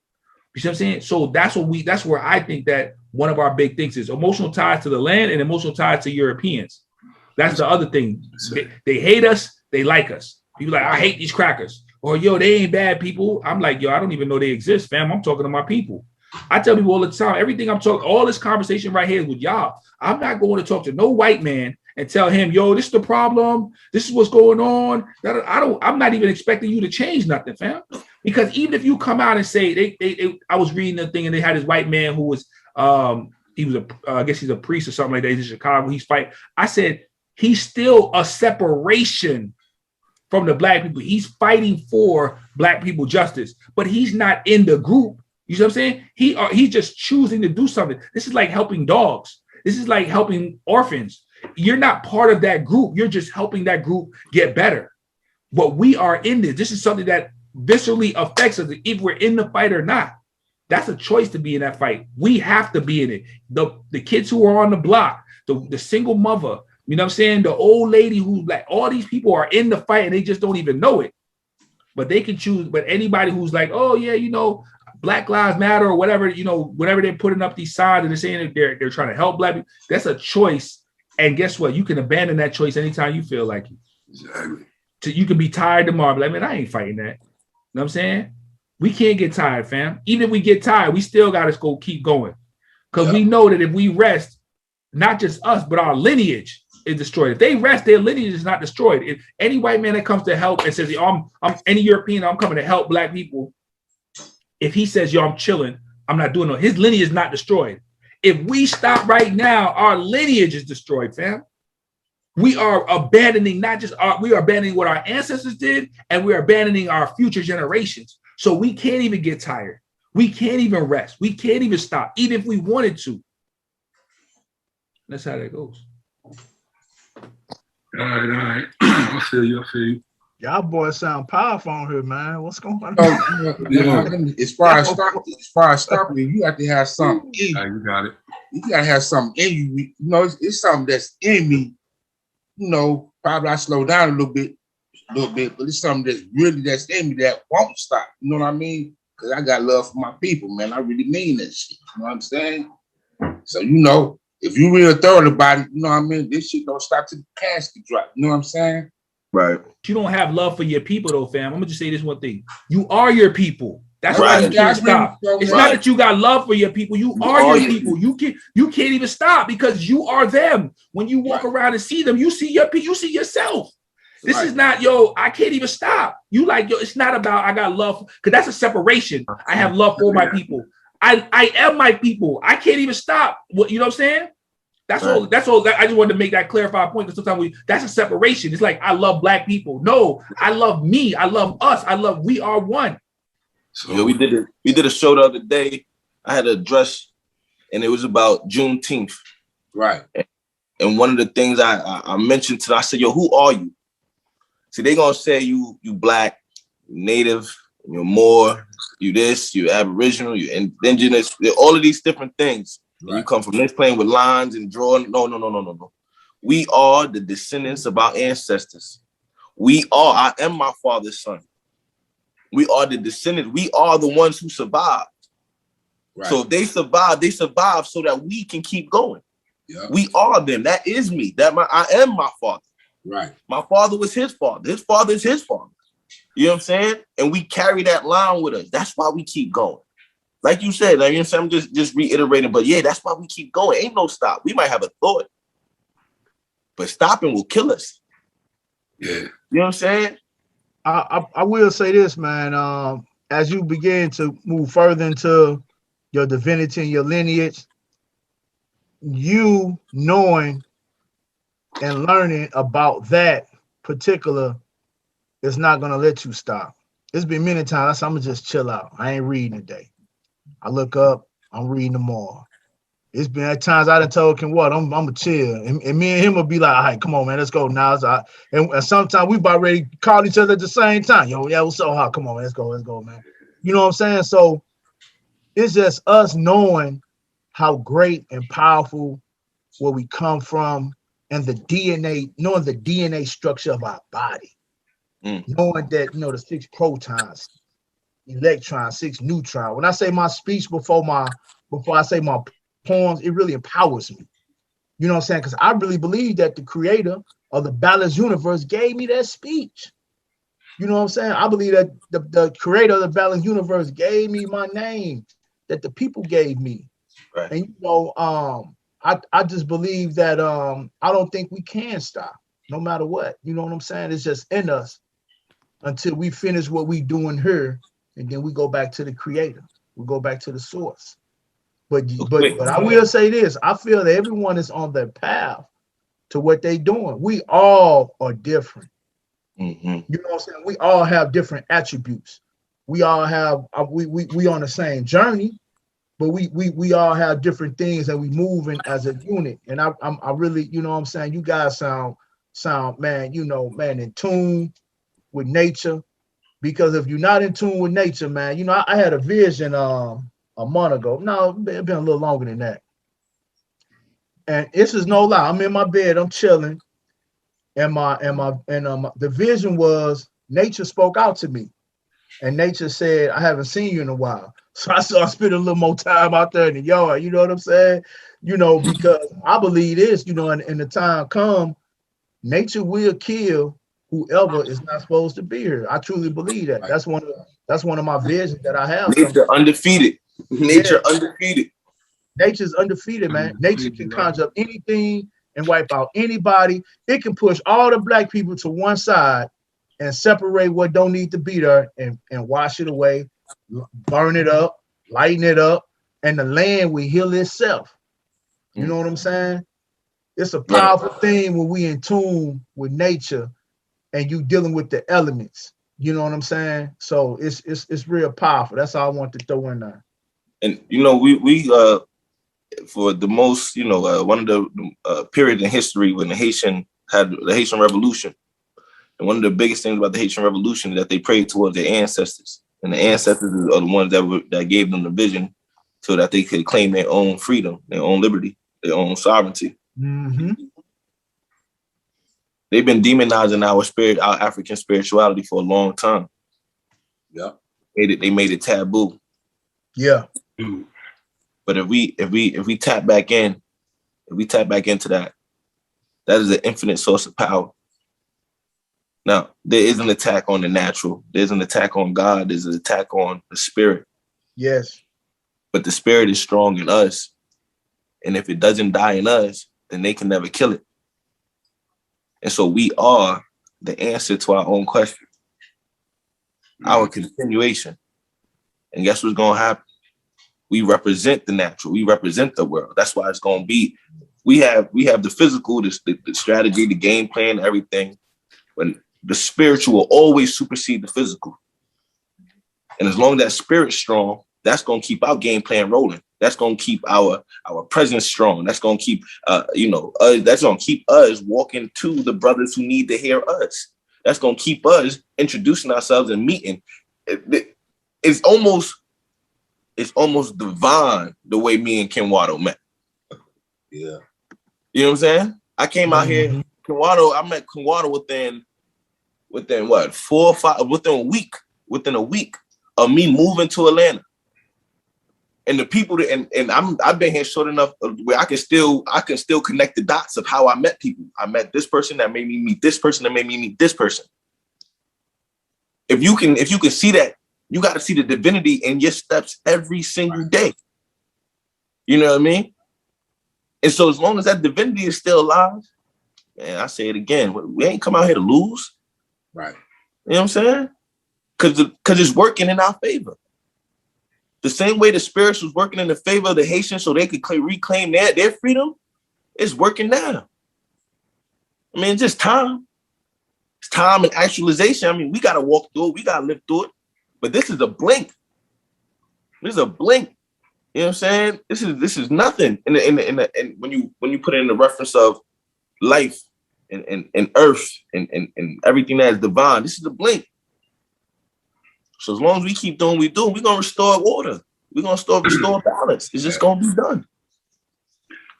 You see what I'm saying? So that's where I think that one of our big things is emotional ties to the land and emotional ties to Europeans. That's the other thing. They hate us, they like us. People like, I hate these crackers. Or yo, they ain't bad people. I'm like, yo, I don't even know they exist, fam. I'm talking to my people. I tell people all the time, everything I'm talking, all this conversation right here is with y'all. I'm not going to talk to no white man and tell him, yo, this is the problem. This is what's going on. I'm not even expecting you to change nothing, fam. Because even if you come out and say, I was reading the thing and they had this white man who was, he was I guess he's a priest or something like that. He's in Chicago. He's fighting. I said, he's still a separation from the black people. He's fighting for black people justice, but he's not in the group. You know what I'm saying? He's just choosing to do something. This is like helping dogs. This is like helping orphans. You're not part of that group. You're just helping that group get better. But we are in this. This is something that viscerally affects us, if we're in the fight or not. That's a choice to be in that fight. We have to be in it. The kids who are on the block, the single mother, you know what I'm saying? The old lady who's like, all these people are in the fight and they just don't even know it. But they can choose. But anybody who's like, oh yeah, you know, Black Lives Matter or whatever, you know, whenever they're putting up these signs and they're saying that they're trying to help black people, that's a choice. And guess what? You can abandon that choice anytime you feel like it. Exactly. So you can be tired tomorrow. But like, man, I ain't fighting that. You know what I'm saying? We can't get tired, fam. Even if we get tired, we still got to keep going. Because we know that if we rest, not just us, but our lineage is destroyed. If they rest, their lineage is not destroyed. If any white man that comes to help and says, yo, I'm any European, I'm coming to help black people. If he says, yo, I'm chilling, I'm not doing no, his lineage is not destroyed. If we stop right now, our lineage is destroyed, fam. We are abandoning we are abandoning what our ancestors did, and we are abandoning our future generations. So we can't even get tired. We can't even rest. We can't even stop, even if we wanted to. That's how that goes. All right. I feel you. Y'all boys sound powerful on here, man. What's going on? As far as stopping, you have to have something in you. You got it. You gotta have something in you. You know, it's something that's in me. You know, probably I slow down a little bit, but it's something that's in me that won't stop. You know what I mean? Because I got love for my people, man. I really mean that shit. You know what I'm saying? So, you know, if you real thorough about it, you know what I mean? This shit don't stop till the casket drop. You know what I'm saying? Right. You don't have love for your people, though, fam. I'm gonna just say this one thing: you are your people. That's Right. why you can't stop. It's not that you got love for your people. You are your people. You can't even stop because you are them. When you walk around and see them, you see your people. You see yourself. This is not, yo, I can't even stop. You like, yo, it's not about I got love, because that's a separation. I have love for my people. I am my people. I can't even stop. What, you know what I'm saying? That's all. That's all. I just wanted to make that clarified point, because sometimes that's a separation. It's like I love black people. No, I love me. I love us. We are one. So yeah, we did a show the other day. I had a address, and it was about Juneteenth. Right. And one of the things I mentioned to them, I said, yo, who are you? See, they gonna say you black, native, you're Moor, you this, you Aboriginal, you indigenous, all of these different things. Right. And you come from this playing with lines and drawing. No. We are the descendants of our ancestors. I am my father's son. We are the descendants. We are the ones who survived. Right. So if they survive so that we can keep going. Yep. We are them. That is me. I am my father. Right. My father was his father. His father is his father. You know what I'm saying? And we carry that line with us. That's why we keep going. Like you said, like, you know what I'm saying? I'm just reiterating, but yeah, that's why we keep going. Ain't no stop. We might have a thought, but stopping will kill us. Yeah. You know what I'm saying? I will say this, man. As you begin to move further into your divinity and your lineage, you knowing and learning about that particular is not going to let you stop. It's been many times I'm going to just chill out. I ain't reading today. I look up, I'm reading tomorrow. It's been at times I done told him what, I'm going to chill. And me and him will be like, all right, come on, man, let's go now. And sometimes we've already called each other at the same time. Yo, yeah, what's so hot? Come on, man, let's go, man. You know what I'm saying? So it's just us knowing how great and powerful where we come from, and the DNA, knowing the DNA structure of our body. knowing that, you know, the 6 protons, electrons, 6 neutrons. When I say my speech before I say my poems, it really empowers me. You know what I'm saying? Because I really believe that the creator of the balanced universe gave me that speech. You know what I'm saying? I believe that the creator of the balanced universe gave me my name that the people gave me. Right. And you know, I just believe that I don't think we can stop no matter what. You know what I'm saying? It's just in us until we finish what we doing here, and then we go back to the creator. We go back to the source. But I will say this: I feel that everyone is on their path to what they're doing. We all are different. Mm-hmm. You know what I'm saying? We all have different attributes. We all have we on the same journey, but we all have different things and we moving as a unit. And I really, you know what I'm saying? You guys sound man, you know, man, in tune with nature. Because if you're not in tune with nature, man, you know, I had a vision a month ago. No, it's been a little longer than that. And this is no lie. I'm in my bed, I'm chilling, and the vision was nature spoke out to me, and nature said, "I haven't seen you in a while." So I spend a little more time out there in the yard. You know what I'm saying? You know, because I believe this. You know, and the time come, nature will kill whoever is not supposed to be here. I truly believe that. That's one of my visions that I have. Nature undefeated. Nature undefeated. Nature's undefeated, man. Nature can conjure up anything and wipe out anybody. It can push all the black people to one side and separate what don't need to be there and wash it away, burn it up, lighten it up, and the land will heal itself. You know what I'm saying? It's a powerful thing when we in tune with nature and you dealing with the elements. You know what I'm saying? So it's real powerful. That's all I want to throw in there. And you know, we for the most, you know, one of the period in history when the Haitian had the Haitian Revolution, and one of the biggest things about the Haitian Revolution is that they prayed towards their ancestors, and the ancestors are the ones that gave them the vision so that they could claim their own freedom, their own liberty, their own sovereignty. Mm-hmm. They've been demonizing our African spirituality for a long time. Yeah, They made it taboo. Yeah. But if we tap back in, into that is an infinite source of power. Now, there is an attack on the natural. There's an attack on God. There's an attack on the spirit. Yes. But the spirit is strong in us. And if it doesn't die in us, then they can never kill it. And so we are the answer to our own question, our continuation. And guess what's going to happen? We represent the natural. We represent the world. That's why it's going to be. We have the physical, the strategy, the game plan, everything. But the spiritual will always supersede the physical. And as long as that spirit's strong, that's going to keep our game plan rolling. That's going to keep our presence strong. That's going to keep, that's going to keep us walking to the brothers who need to hear us. That's going to keep us introducing ourselves and meeting. It's almost divine the way me and Ken Waddle met. Yeah. You know what I'm saying? I came out here, I met Ken Waddle within what, 4 or 5, within a week of me moving to Atlanta. And the people I've been here short enough where I can still connect the dots of how I met people. I met this person that made me meet this person that made me meet this person. If you can see that, you got to see the divinity in your steps every single day. You know what I mean? And so as long as that divinity is still alive, man, I say it again, we ain't come out here to lose. Right. You know what I'm saying? Because it's working in our favor. The same way the spirits was working in the favor of the Haitians so they could reclaim their freedom, it's working now. I mean, it's just time. It's time and actualization. I mean, we got to walk through it. We got to live through it. But this is a blink. This is a blink. You know what I'm saying? This is nothing. And when you put it in the reference of life and earth and everything that is divine, this is a blink. So as long as we keep doing what we do, we're gonna restore order. We're gonna restore balance. It's just gonna be done.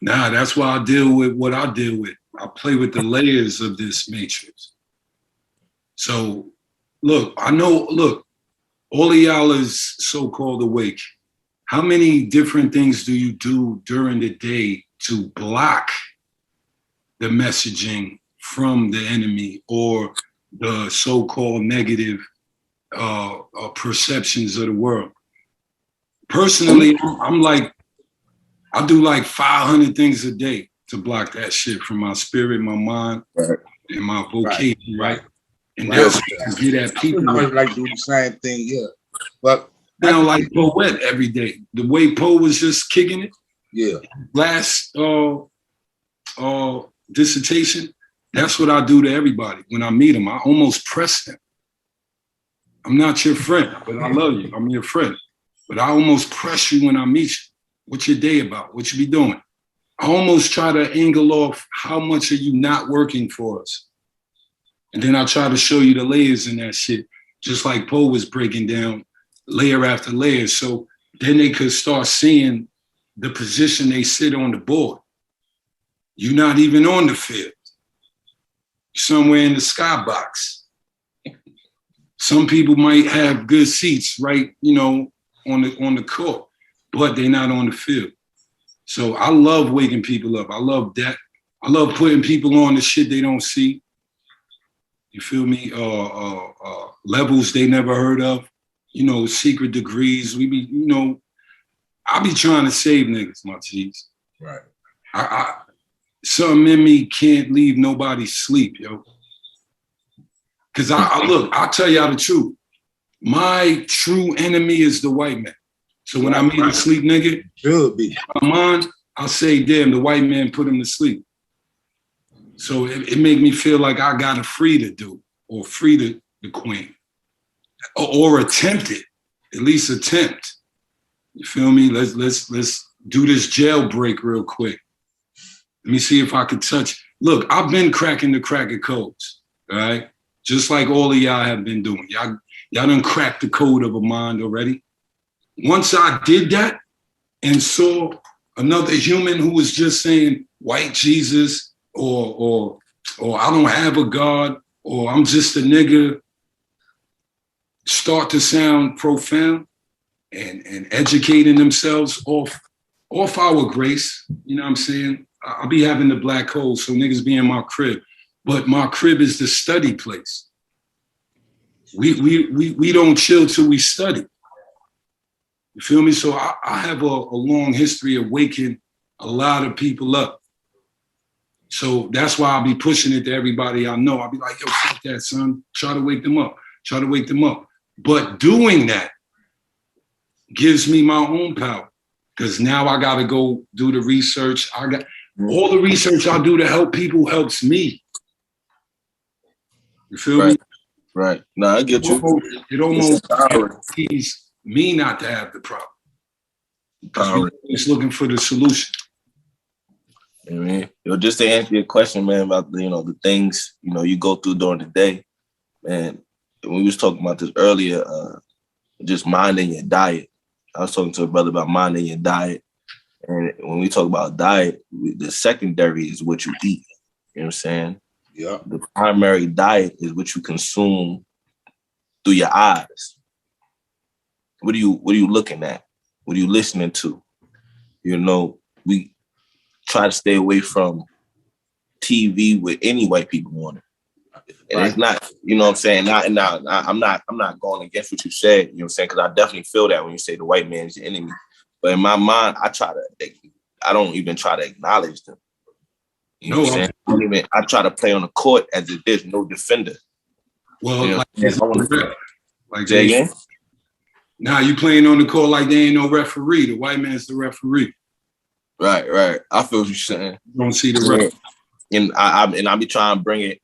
Nah, that's why I deal with what I deal with. I play with the layers of this matrix. So look, I know, look, all of y'all is so-called awake. How many different things do you do during the day to block the messaging from the enemy or the so-called negative perceptions of the world? Personally, I'm like, I do like 500 things a day to block that shit from my spirit, my mind, and my vocation, right? And that's what I get at people. I like do the same thing, yeah. But now, like Poet every day, the way Poe was just kicking it, yeah. Last dissertation, that's what I do to everybody when I meet them. I almost press them. I'm not your friend, but I love you. I'm your friend. But I almost press you when I meet you. What's your day about? What you be doing? I almost try to angle off how much are you not working for us. And then I try to show you the layers in that shit, just like Poe was breaking down layer after layer. So then they could start seeing the position they sit on the board. You're not even on the field. You're somewhere in the skybox. Some people might have good seats, right, you know, on the court, but they're not on the field. So I love waking people up. I love that. I love putting people on the shit they don't see. You feel me? Levels they never heard of. You know, secret degrees. We be, you know, I be trying to save niggas, my G's. Right. Something in me can't leave nobody sleep, yo. Cause look, I'll tell y'all the truth. My true enemy is the white man. So when I meet a sleep nigga, should be. In my mind, I'll say, damn, the white man put him to sleep. So it make me feel like I gotta free the dude or free the queen. Or attempt it, at least attempt. You feel me? Let's do this jailbreak real quick. Let me see if I could touch. Look, I've been cracking the cracker codes, all right? Just like all of y'all have been doing. Y'all done cracked the code of a mind already. Once I did that and saw another human who was just saying white Jesus or I don't have a God or I'm just a nigga start to sound profound and educating themselves off our grace, you know what I'm saying? I'll be having the black hole, so niggas be in my crib. But my crib is the study place. We don't chill till we study. You feel me? So I have a long history of waking a lot of people up. So that's why I'll be pushing it to everybody I know. I'll be like, yo, fuck that, son. Try to wake them up. Try to wake them up. But doing that gives me my own power because now I got to go do the research. I got all the research I do to help people helps me. You feel me? Right. No, I get you. It almost guarantees me not to have the problem. It's looking for the solution. I mean, just to answer your question, man, about the things you go through during the day, man. When we was talking about this earlier, just minding your diet. I was talking to a brother about minding your diet, and when we talk about diet, the secondary is what you eat. You know what I'm saying? Yeah. The primary diet is what you consume through your eyes. What are you looking at? What are you listening to? We try to stay away from TV with any white people on it. And it's not, you know what I'm saying? I'm not going against what you said, you know what I'm saying? Because I definitely feel that when you say the white man is your enemy. But in my mind, I don't even try to acknowledge them. You know what I'm saying? I try to play on the court as if there's no defender. Well, like say again? Now you playing on the court like there ain't no referee. The white man's the referee. Right. I feel what you're saying. You don't see the ref. And I be trying to bring it,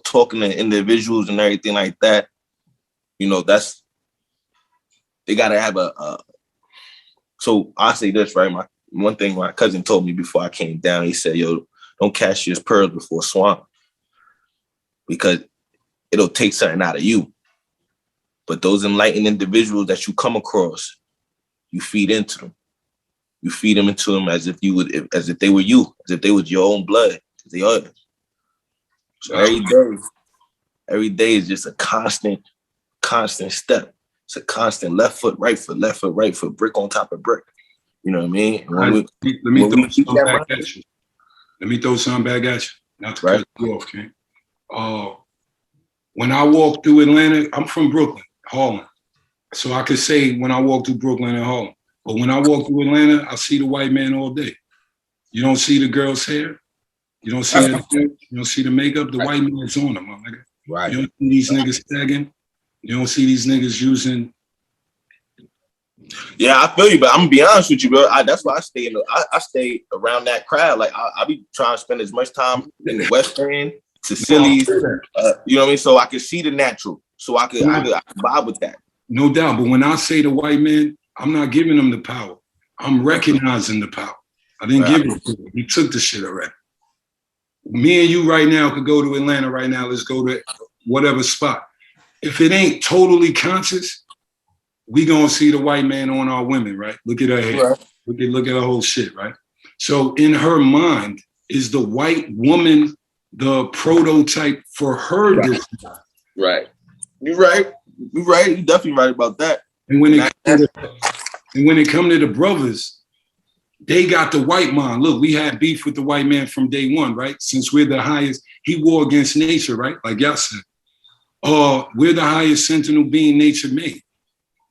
talking to individuals and everything like that. That's, they gotta have so I say this, right? One thing my cousin told me before I came down, he said, yo, don't cast your pearls before swine because it'll take something out of you. But those enlightened individuals that you come across, you feed into them. You feed them into them as if they were you, as if they was your own blood. They are. So every day, Every day is just a constant step. It's a constant left foot, right foot, brick on top of brick. You know what I mean? Let me throw something back at you. Let me throw something back at you. Not to cut you off, King. When I walk through Atlanta, I'm from Brooklyn, Harlem. So I could say when I walk through Brooklyn and Harlem. But when I walk through Atlanta, I see the white man all day. You don't see the girl's hair. You don't see the hair. You don't see the makeup. The white man's on them, my nigga. Right. You don't see these niggas tagging. You don't see these niggas using. Yeah, I feel you, but I'm gonna be honest with you, bro. That's why I stay I stay around that crowd. Like I be trying to spend as much time in the West End, Sicilies, you know what I mean? So I can see the natural. So I can vibe with that. No doubt. But when I say the white man, I'm not giving him the power. I'm recognizing the power. I didn't give it to him. He took the shit already. Me and you right now could go to Atlanta right now. Let's go to whatever spot. If it ain't totally conscious, we gonna see the white man on our women, right? Look at her hair. Right. Look at her whole shit, right? So in her mind, is the white woman the prototype for her? Right. You're right. You're right. You're definitely right about that. And when it come to the brothers, they got the white man. Look, we had beef with the white man from day one, right? Since we're the highest, he war against nature, right? Like y'all said. We're the highest sentinel being nature made.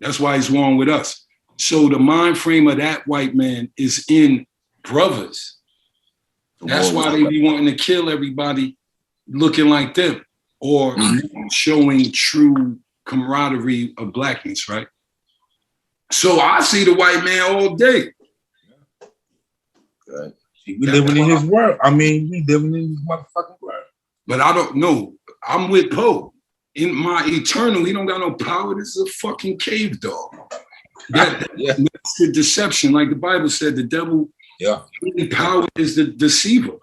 That's why he's warring with us. So the mind frame of that white man is in brothers. That's why they be wanting to kill everybody looking like them or showing true camaraderie of blackness, right? So I see the white man all day. Good. We living in his world. I mean, we living in his motherfucking world. But I don't know. I'm with Poe. In my eternal, he don't got no power. This is a fucking cave dog. That's the deception. Like the Bible said, the devil, only power is the deceiver.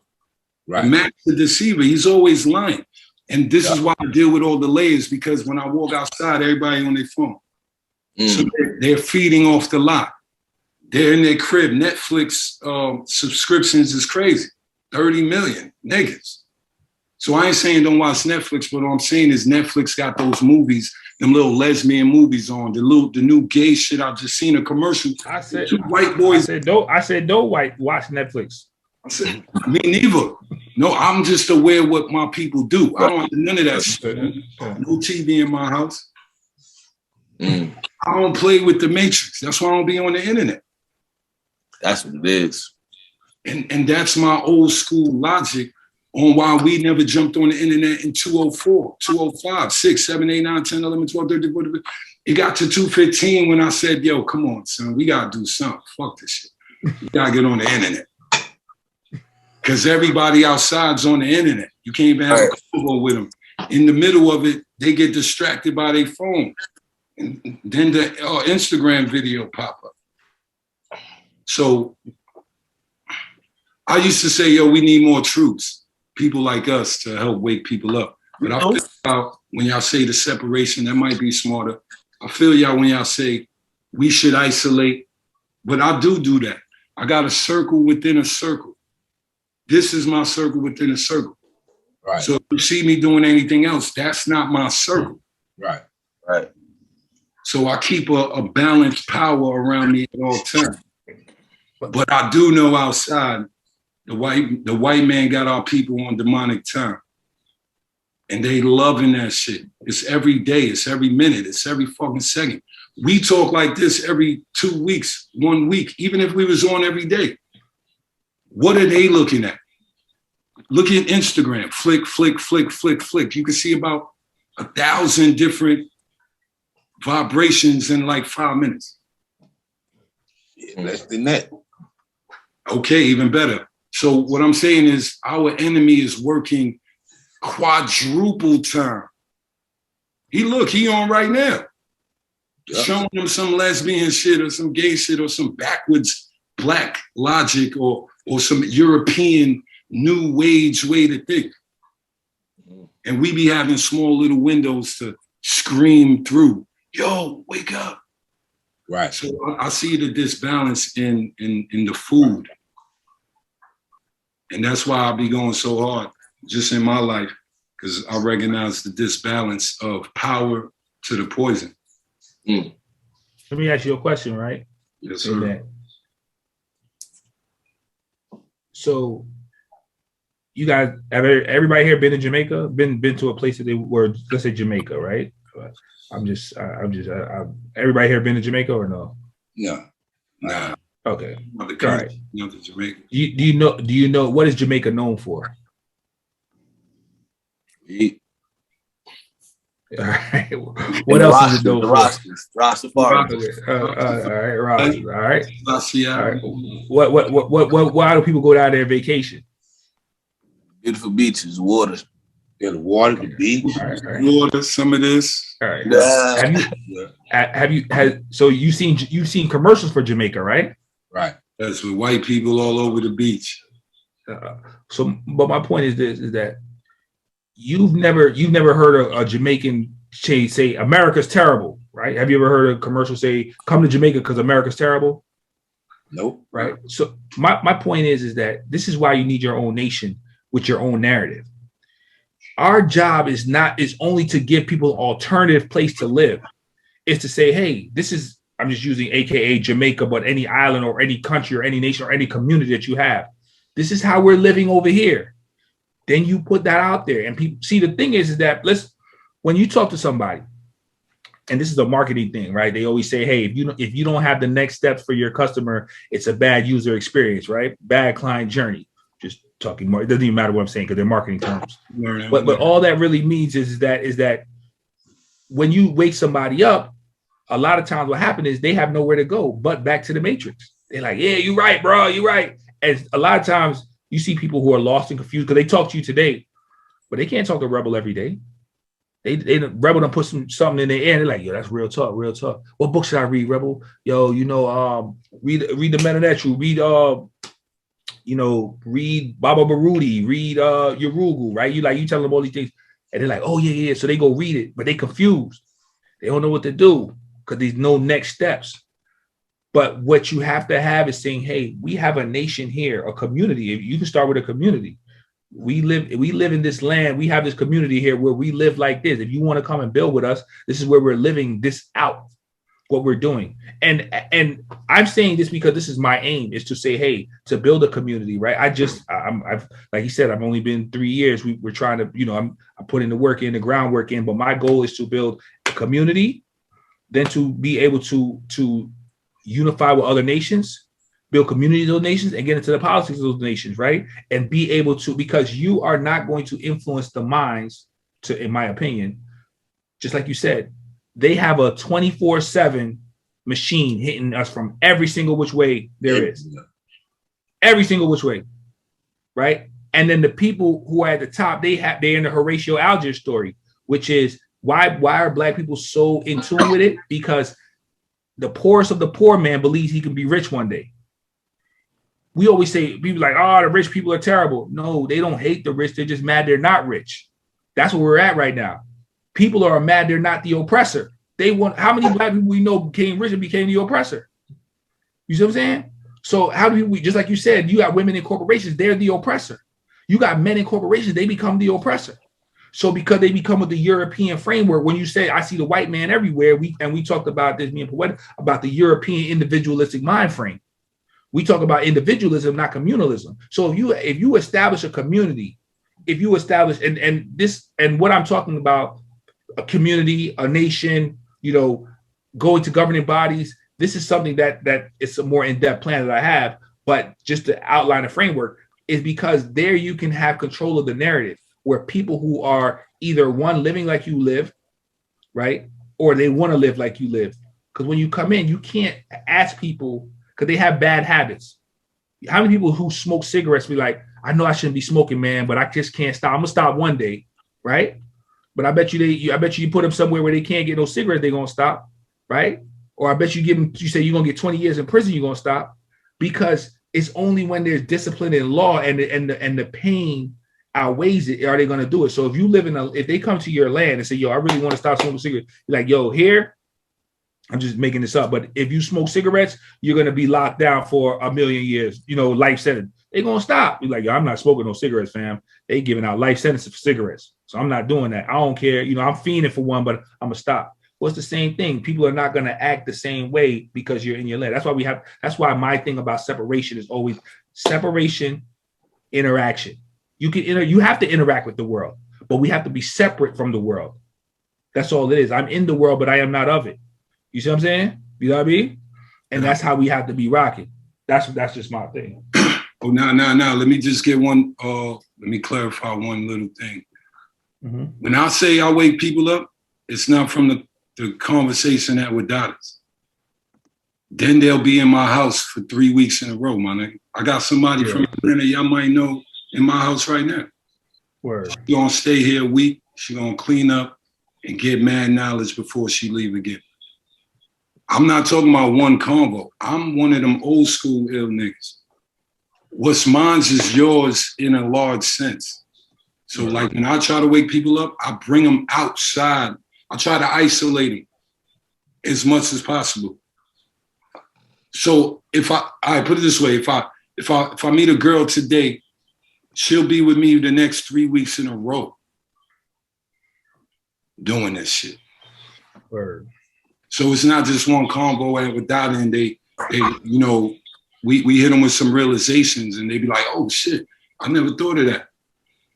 Right. The master deceiver. He's always lying. And this is why I deal with all the layers, because when I walk outside, everybody on their phone. So they're feeding off the lie. They're in their crib. Netflix subscriptions is crazy. 30 million niggas. So I ain't saying don't watch Netflix, but what I'm saying is Netflix got those movies, them little lesbian movies on, the new gay shit. I've just seen a commercial. I said two white boys. I said don't watch Netflix. I said, me neither. No, I'm just aware of what my people do. I don't have none of that shit. No TV in my house. I don't play with the Matrix. That's why I don't be on the internet. That's what it is. And that's my old school logic on why we never jumped on the internet in 204, 205, 6, 7, 8, 9, 10, 11, 12, 13, 14. It got to 215 when I said, yo, come on, son, we got to do something. Fuck this shit. We got to get on the internet. Because everybody outside's on the internet. You can't even have a convo with them. In the middle of it, they get distracted by their phone. And then the Instagram video pop up. So I used to say, yo, we need more troops. People like us to help wake people up. But I feel y'all when y'all say the separation, that might be smarter. I feel y'all when y'all say we should isolate, but I do that. I got a circle within a circle. This is my circle within a circle. Right. So if you see me doing anything else, that's not my circle. Right. Right. So I keep a balanced power around me at all times. But I do know outside, the white man got our people on demonic time. And they loving that shit. It's every day, it's every minute, it's every fucking second. We talk like this every 2 weeks, 1 week, even if we was on every day. What are they looking at? Look at Instagram, flick, flick, flick, flick, flick. You can see about 1,000 different vibrations in like 5 minutes. Less than that. Okay, even better. So what I'm saying is our enemy is working quadruple time. He on right now. Yep. Showing them some lesbian shit or some gay shit or some backwards black logic or some European new age way to think. And we be having small little windows to scream through. Yo, wake up. Right. So I see the disbalance in the food. And that's why I be going so hard just in my life. because I recognize the disbalance of power to the poison. Let me ask you a question, right? Yes, sir. So you guys, everybody here been in Jamaica? Been to a place that they were, let's say Jamaica, right? Everybody here been to Jamaica or no? Yeah. Nah. Okay. Not the All country, right. not the Jamaica. Do you know what is Jamaica known for? All right. What else is it known for? Rastafari. All right, Rostas. All right. All right. What? Why do people go down there vacation? Beautiful beaches, water. Yeah, the water, the beach, water. Some of this. All right. So you've seen commercials for Jamaica, right? Right. That's with white people all over the beach. But my point is this: is that you've never heard a Jamaican say America's terrible, right? Have you ever heard a commercial say come to Jamaica because America's terrible? Nope. Right. So my point is that this is why you need your own nation with your own narrative. Our job is only to give people an alternative place to live. It's to say, hey, this is, I'm just using AKA Jamaica, but any island or any country or any nation or any community that you have. This is how we're living over here. Then you put that out there, and people see. The thing is that when you talk to somebody, and this is a marketing thing, right? They always say, hey, if you don't have the next steps for your customer, it's a bad user experience, right? Bad client journey. Just talking more. It doesn't even matter what I'm saying because they're marketing terms. But all that really means is that when you wake somebody up, a lot of times what happens is they have nowhere to go but back to the matrix. They're like, yeah, you're right, bro, you're right. And a lot of times you see people who are lost and confused because they talk to you today, but they can't talk to Rebel every day. Rebel done put something in their ear and they're like, yo, that's real talk, real talk. What book should I read, Rebel? Yo, read the Men of Natural, read Baba Baruti, read Yurugu, right? You tell them all these things, and they're like, oh yeah. So they go read it, but they confused. They don't know what to do because there's no next steps. But what you have to have is saying, hey, we have a nation here, a community. You can start with a community. We live in this land. We have this community here where we live like this. If you want to come and build with us, this is where we're living this out, what we're doing. And I'm saying this because this is my aim, is to say, hey, to build a community, right? I've like you said, I've only been 3 years. We're trying to, I'm putting the work in, the groundwork in, but my goal is to build a community, then to be able to unify with other nations, build community of those nations, and get into the politics of those nations, right? And be able to, because you are not going to influence the minds, in my opinion, just like you said, they have a 24/7 machine hitting us from every single which way there is. Every single which way, right? And then the people who are at the top, they're in the Horatio Alger story, which is why are Black people so in tune with it? Because the poorest of the poor man believes he can be rich one day. We always say, people like, oh, the rich people are terrible. No, they don't hate the rich. They're just mad they're not rich. That's where we're at right now. People are mad they're not the oppressor. How many Black people we know became rich and became the oppressor? You see what I'm saying? So how do we, just like you said, you got women in corporations, they're the oppressor. You got men in corporations, they become the oppressor. So because they become with the European framework, when you say, I see the white man everywhere, we talked about this, me and Poetic, about the European individualistic mind frame. We talk about individualism, not communalism. So if you establish a community, if you establish, and what I'm talking about, a community, a nation, going to governing bodies, this is something that it's a more in-depth plan that I have, but just to outline a framework is because there you can have control of the narrative where people who are either one living like you live, right? Or they want to live like you live. Because when you come in, you can't ask people because they have bad habits. How many people who smoke cigarettes be like, I know I shouldn't be smoking, man, but I just can't stop. I'm gonna stop one day, right? But I bet you put them somewhere where they can't get no cigarettes, they're gonna stop, right? Or I bet you say you're gonna get 20 years in prison, you're gonna stop, because it's only when there's discipline and law and the pain outweighs it, are they gonna do it? So if they come to your land and say, yo, I really want to stop smoking cigarettes, you're like, yo, here, I'm just making this up, but if you smoke cigarettes, you're gonna be locked down for 1,000,000 years, life sentence. they're gonna stop. You're like, yo, I'm not smoking no cigarettes, fam. They giving out life sentences for cigarettes. So I'm not doing that. I don't care. You know, I'm fiending for one, but I'm gonna stop. Well, it's the same thing. People are not gonna act the same way because you're in your lane. That's why my thing about separation is always separation, interaction. You have to interact with the world, but we have to be separate from the world. That's all it is. I'm in the world, but I am not of it. You see what I'm saying? You know what I mean? And that's how we have to be rocking. That's just my thing. Oh, now. Let me just get one. Let me clarify one little thing. Mm-hmm. When I say I wake people up, it's not from the conversation that with daughters. Then they'll be in my house for 3 weeks in a row, my nigga. I got somebody from Atlanta y'all might know in my house right now. Word. She gonna stay here a week. She gonna clean up and get mad knowledge before she leave again. I'm not talking about one convo. I'm one of them old school ill niggas. What's mine is yours in a large sense. So like when I try to wake people up, I bring them outside. I try to isolate them as much as possible. So if I put it this way, if I meet a girl today, she'll be with me the next 3 weeks in a row doing this shit. Word. So it's not just one combo and without it, and they you know, we hit them with some realizations and they be like, oh shit, I never thought of that.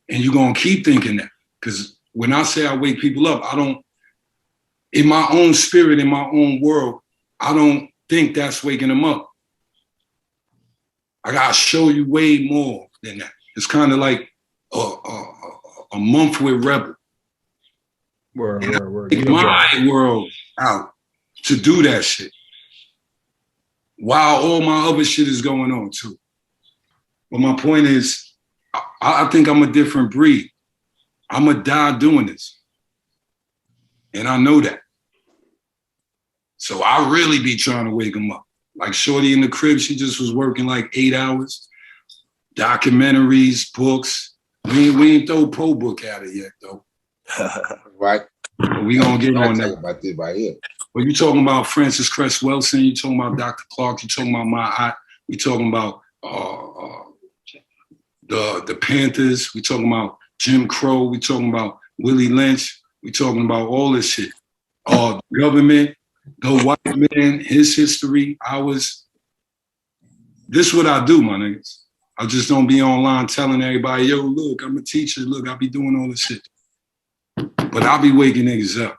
And you're gonna keep thinking that. Because when I say I wake people up, I don't, in my own spirit, in my own world, I don't think that's waking them up. I gotta show you way more than that. It's kind of like a month with Rebel. Word. Take my world out to do that shit while all my other shit is going on too. But my point is, I think I'm a different breed. I'm gonna die doing this. And I know that. So I really be trying to wake them up. Like Shorty in the crib, she just was working like 8 hours. Documentaries, books. We ain't throw Pro Book at it yet, though. Right. But we gonna get on that. About this right here. Well, you talking about Francis Cress Wilson, you talking about Dr. Clark, you talking about my aunt, we talking about the Panthers, we talking about Jim Crow, we talking about Willie Lynch, we talking about all this shit. Government, the white man, his history, ours. This is what I do, my niggas. I just don't be online telling everybody, yo, look, I'm a teacher, look, I be doing all this shit. But I be waking niggas up.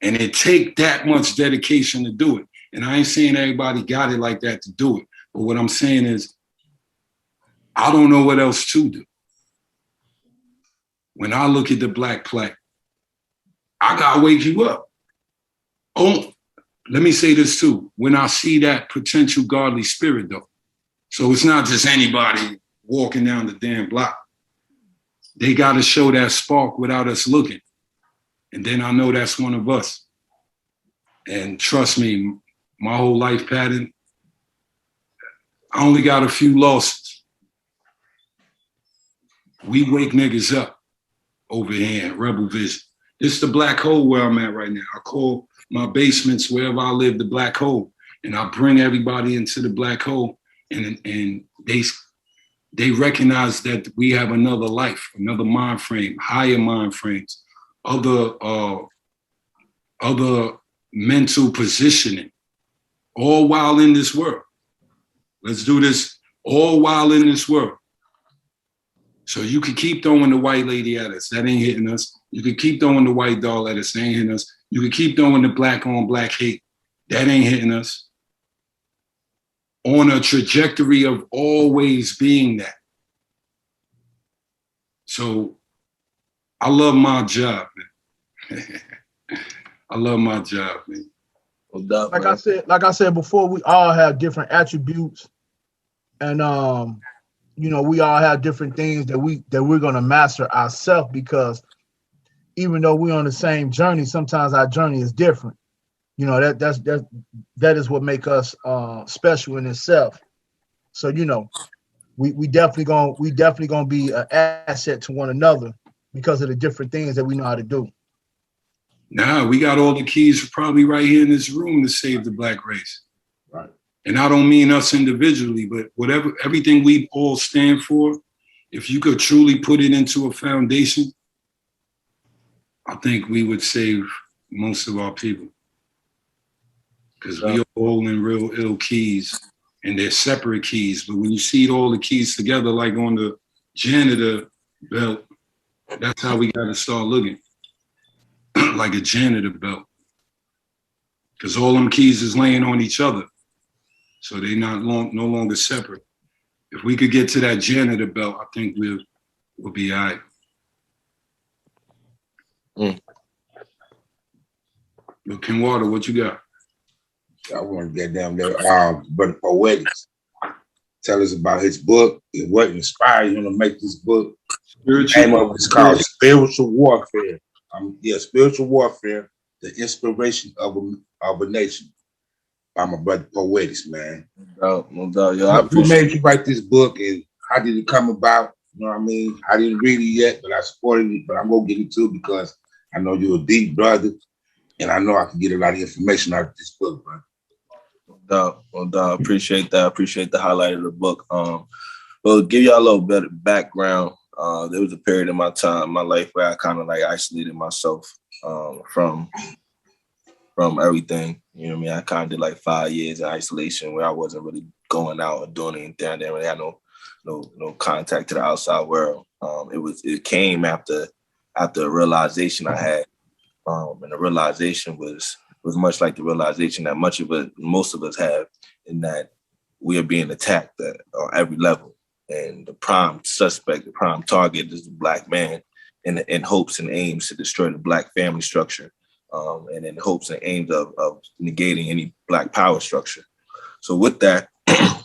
And it take that much dedication to do it. And I ain't saying everybody got it like that to do it. But what I'm saying is, I don't know what else to do. When I look at the Black Plague, I gotta wake you up. Oh, let me say this too. When I see that potential godly spirit though, so it's not just anybody walking down the damn block. They gotta show that spark without us looking. And then I know that's one of us. And trust me, my whole life pattern, I only got a few losses. We wake niggas up over here in Rebel Vision. This is the black hole where I'm at right now. I call my basements, wherever I live, the black hole. And I bring everybody into the black hole and they recognize that we have another life, another mind frame, higher mind frames, other mental positioning, all while in this world. Let's do this all while in this world. So you can keep throwing the white lady at us. That ain't hitting us. You can keep throwing the white doll at us. That ain't hitting us. You can keep throwing the black on black hate. That ain't hitting us. On a trajectory of always being that. So I love my job, man. I love my job, man. Like I said before, we all have different attributes, and you know, we all have different things that we're gonna master ourselves, because even though we're on the same journey, sometimes our journey is different. You know, that is what make us special in itself. So, you know, we definitely gonna be an asset to one another because of the different things that we know how to do. Nah, we got all the keys probably right here in this room to save the black race. Right. And I don't mean us individually, but everything we all stand for, if you could truly put it into a foundation, I think we would save most of our people. Because we are all in real ill keys, and they're separate keys. But when you see all the keys together, like on the janitor belt, that's how we got to start looking, like a janitor belt. Because all them keys is laying on each other. So they're no longer separate. If we could get to that janitor belt, I think we'll be all right. But Ken Water, what you got? I want to get down there. Brother Poetics, tell us about his book and what inspired him to make this book. It's called Spiritual Warfare. Spiritual Warfare, the inspiration of a nation. By my brother Poetics, man. No doubt. Yo, Who made you write this book, and how did it come about? You know what I mean? I didn't read it yet, but I supported it. But I'm gonna get into it because I know you're a deep brother, and I know I can get a lot of information out of this book, bro. No doubt. Appreciate that. Appreciate the highlight of the book. Well, give y'all a little bit of background. There was a period in my life where I kind of like isolated myself from everything. You know what I mean? I kind of did like 5 years in isolation where I wasn't really going out or doing anything. I didn't really have no contact to the outside world. It came after a realization I had, and the realization was much like the realization that most of us have, in that we are being attacked on every level, and the prime suspect, the prime target, is the Black man, in hopes and aims to destroy the Black family structure. And in hopes and aims of negating any Black power structure. So with that, I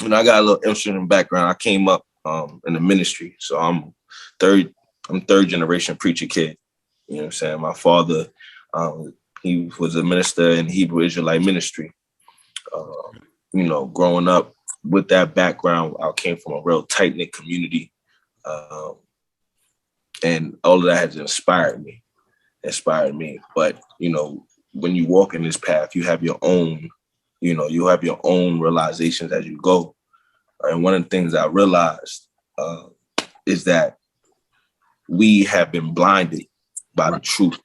got a little interesting background. I came up in the ministry. So I'm third generation preacher kid. You know what I'm saying? My father, he was a minister in Hebrew Israelite ministry. Growing up with that background, I came from a real tight-knit community. And all of that has inspired me. But when you walk in this path, you have your own realizations as you go. And one of the things I realized is that we have been blinded by the truth.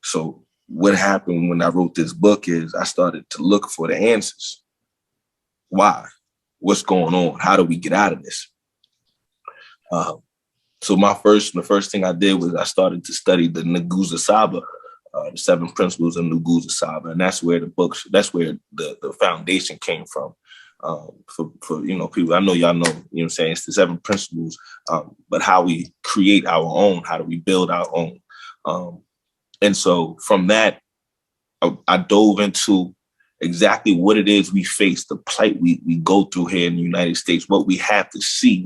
So what happened when I wrote this book is I started to look for the answers. Why? What's going on? How do we get out of this? So the first thing I did was I started to study the Nguzo Saba, the 7 principles of Nguzo Saba, and that's where the foundation came from. For people, I know y'all know, you know what I'm saying, it's the 7 principles, but how we create our own, how do we build our own? And so from that, I dove into exactly what it is we face, the plight we go through here in the United States, what we have to see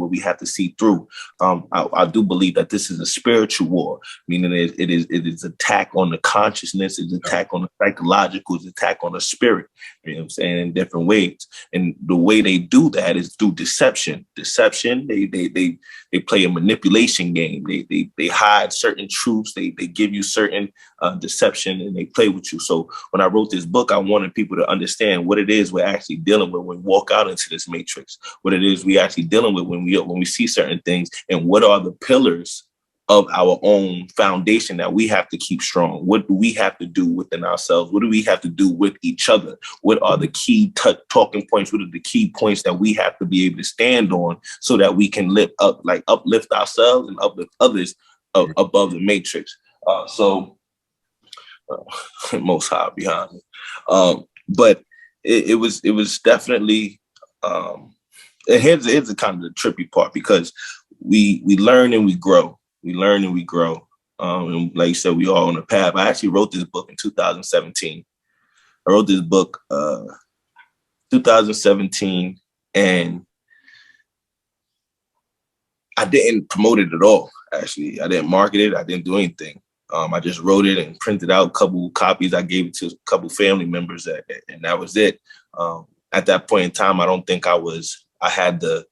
through. I do believe that this is a spiritual war, meaning it is attack on the consciousness, it's attack on the psychological, it's attack on the spirit, you know what I'm saying, in different ways. And the way they do that is through deception. They play a manipulation game. They hide certain truths. They give you certain deception, and they play with you. So when I wrote this book, I wanted people to understand what it is we're actually dealing with when we walk out into this matrix, what it is we actually dealing with when we see certain things, and what are the pillars of our own foundation that we have to keep strong. What do we have to do within ourselves? What do we have to do with each other? What are the key talking points? What are the key points that we have to be able to stand on so that we can uplift ourselves and uplift others above the matrix? Most High behind me. But it was definitely, and here's the kind of the trippy part, because we learn and we grow. We learn and we grow. And like you said, we all on the path. I actually wrote this book in 2017. I wrote this book 2017, and I didn't promote it at all. Actually, I didn't market it. I didn't do anything. I just wrote it and printed out a couple copies. I gave it to a couple family members, and that was it. At that point in time, I don't think I had the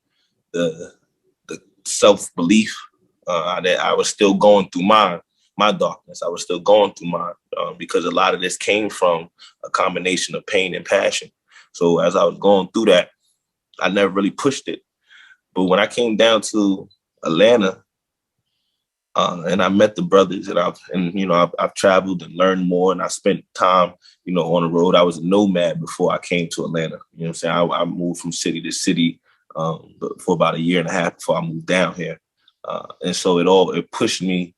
self-belief. That I was still going through my darkness. I was still going through mine, because a lot of this came from a combination of pain and passion. So as I was going through that, I never really pushed it. But when I came down to Atlanta, and I met the brothers, and I've traveled and learned more, and I spent time, on the road. I was a nomad before I came to Atlanta. You know what I'm saying? I moved from city to city for about 1.5 years before I moved down here. And so it pushed me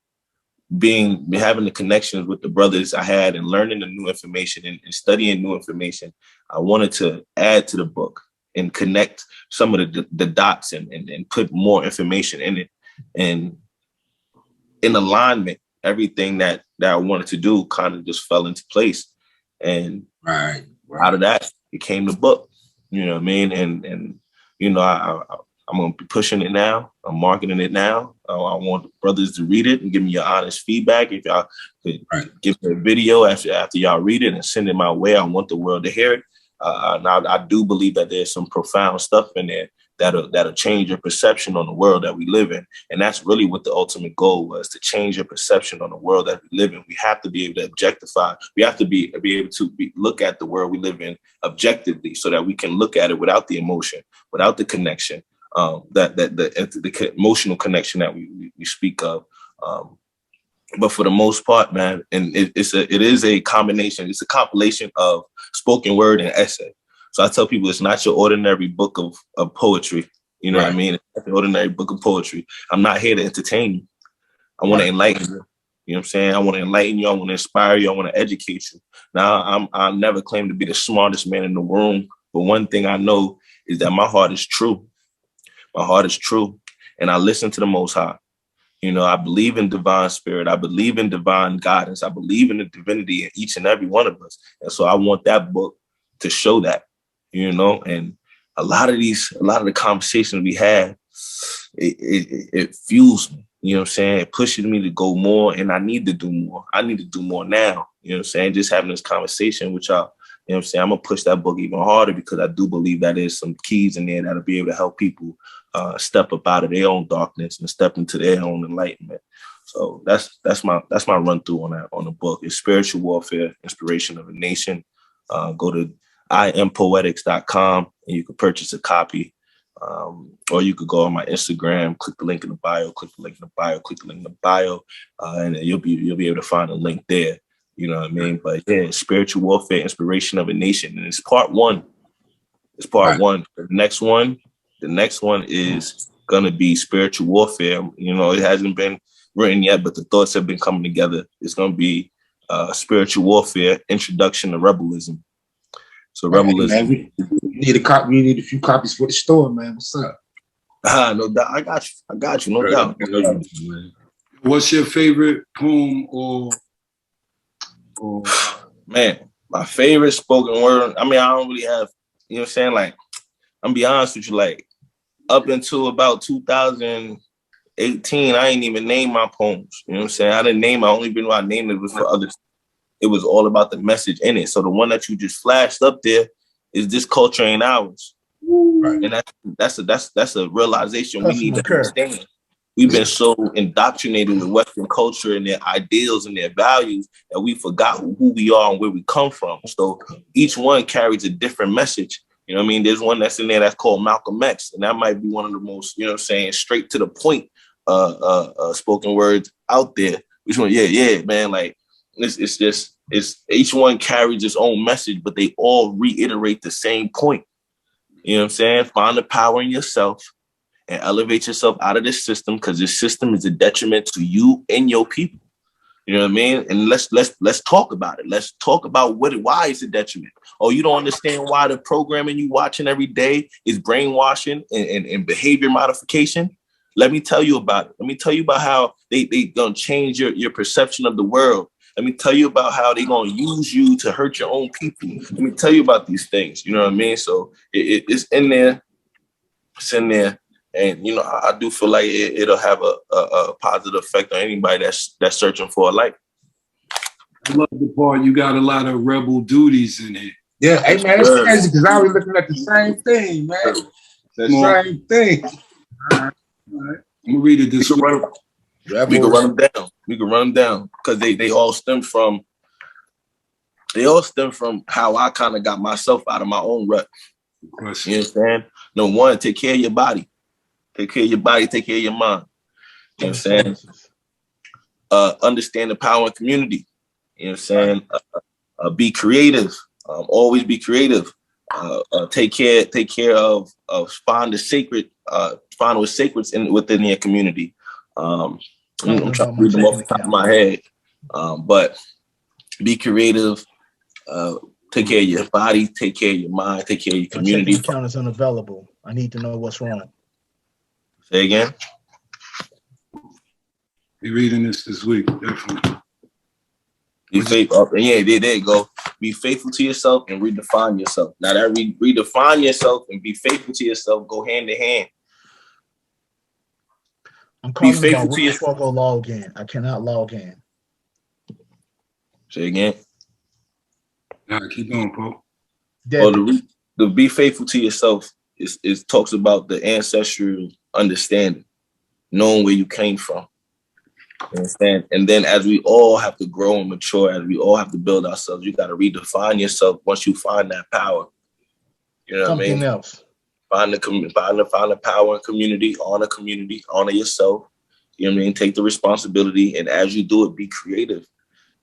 having the connections with the brothers I had and learning the new information and studying new information. I wanted to add to the book and connect some of the dots and put more information in it. And in alignment, everything that I wanted to do kind of just fell into place. And right. Out of that, it came the book, you know what I mean? And I'm going to be pushing it now. I'm marketing it now. I want the brothers to read it and give me your honest feedback. If y'all could give me a video after y'all read it and send it my way, I want the world to hear it. Now, I do believe that there's some profound stuff in there that'll change your perception on the world that we live in. And that's really what the ultimate goal was, to change your perception on the world that we live in. We have to be able to objectify. We have to be able to look at the world we live in objectively so that we can look at it without the emotion, without the connection, the emotional connection that we speak of. But for the most part, man, and it is a combination. It's a compilation of spoken word and essay. So I tell people it's not your ordinary book of poetry. You know what I mean? It's not the ordinary book of poetry. I'm not here to entertain you. I want to enlighten you. You know what I'm saying? I want to enlighten you. I want to inspire you. I want to educate you. Now, I never claim to be the smartest man in the room. But one thing I know is that my heart is true. My heart is true. And I listen to the Most High. I believe in divine spirit. I believe in divine guidance. I believe in the divinity in each and every one of us. And so I want that book to show that, and a lot of the conversations we had, it fuels me. You know what I'm saying? It pushes me to go more, and I need to do more. I need to do more now. You know what I'm saying? Just having this conversation with y'all, you know what I'm saying? I'm going to push that book even harder because I do believe that there's some keys in there that'll be able to help people step up out of their own darkness and step into their own enlightenment. So that's my run through on the book. It's Spiritual Warfare, Inspiration of a Nation. Go to impoetics.com and you can purchase a copy. Or you could go on my Instagram, click the link in the bio, and you'll be able to find a link there. You know what I mean? But yeah, Spiritual Warfare, Inspiration of a Nation. And it's part one. It's part one. The next one is going to be Spiritual Warfare. It hasn't been written yet, but the thoughts have been coming together. It's going to be Spiritual Warfare, Introduction to Rebalism. So Rebalz. Man, we need a copy. We need a few copies for the store, man. What's up? No doubt. I got you. No doubt. What's your favorite poem or man, my favorite spoken word? I mean, I don't really have, you know what I'm saying? Like, I'm gonna be honest with you, like, up until about 2018, I ain't even named my poems. You know what I'm saying? I didn't name. I only reason why I named it was for others. It was all about the message in it. So the one that you just flashed up there is This Culture Ain't Ours. Right. And that's a realization we need to understand. We've been so indoctrinated with Western culture and their ideals and their values that we forgot who we are and where we come from. So each one carries a different message. You know what I mean? There's one that's in there that's called Malcolm X, and that might be one of the most, you know what I'm saying, straight to the point spoken words out there. Which one? Yeah, man. Like, it's each one carries its own message, but they all reiterate the same point. You know what I'm saying? Find the power in yourself and elevate yourself out of this system, because this system is a detriment to you and your people. You know what I mean? And let's talk about it. Let's talk about why it's a detriment. Oh, you don't understand why the programming you watching every day is brainwashing and behavior modification? Let me tell you about it. Let me tell you about how they gonna change your perception of the world. Let me tell you about how they're going to use you to hurt your own people. Let me tell you about these things. You know what I mean? So it's in there. It's in there. And, I do feel like it'll have a positive effect on anybody that's searching for a life. I love the part you got a lot of rebel duties in it. Yeah, hey, man, it's crazy because I was looking at the same thing, man. The same thing. All right. I'm going to read it this way. We can run them down. We can run them down because they all stem from they all stem from how I kind of got myself out of my own rut. You understand? Number one, take care of your body. Take care of your body, take care of your mind. You know what I'm saying? Understand the power of community. You know what I'm saying? Be creative. Always be creative. Take care of find what's sacred within your community. I'm trying to read them off the top of my head. But be creative. Take care of your body. Take care of your mind. Take care of your community. My checking account is unavailable. I need to know what's wrong. Say again. Be reading this week, definitely. Be faithful. Yeah, there you go. Be faithful to yourself and redefine yourself. Now that redefine yourself and be faithful to yourself go hand in hand. I'm calling about which before I go log in. I cannot log in. Say again. All right, keep going, Paul. Well, the be faithful to yourself is talks about the ancestral understanding, knowing where you came from. You understand? And then as we all have to grow and mature, as we all have to build ourselves, you got to redefine yourself once you find that power. You know what I mean? Something else. Find the power in community, honor yourself. You know what I mean? Take the responsibility, and as you do it, be creative.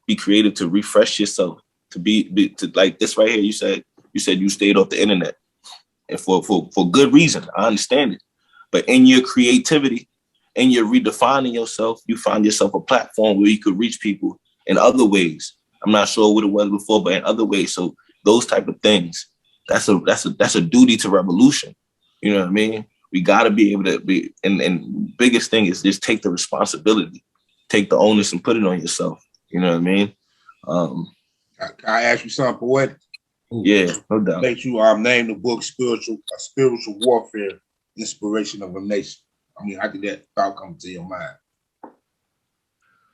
Be creative to refresh yourself. To be like this right here. You said you stayed off the internet, and for good reason. I understand it, but in your creativity, and you're redefining yourself, you find yourself a platform where you could reach people in other ways. I'm not sure what it was before, but in other ways. So those type of things, that's a duty to revolution. You know what I mean? We got to be able to be, and biggest thing is just take the responsibility, take the onus and put it on yourself. You know what I mean? Can I ask you something, poetic? Yeah, no doubt. Make you name the book Spiritual Warfare, Inspiration of a Nation. I mean, how did that thought come to your mind?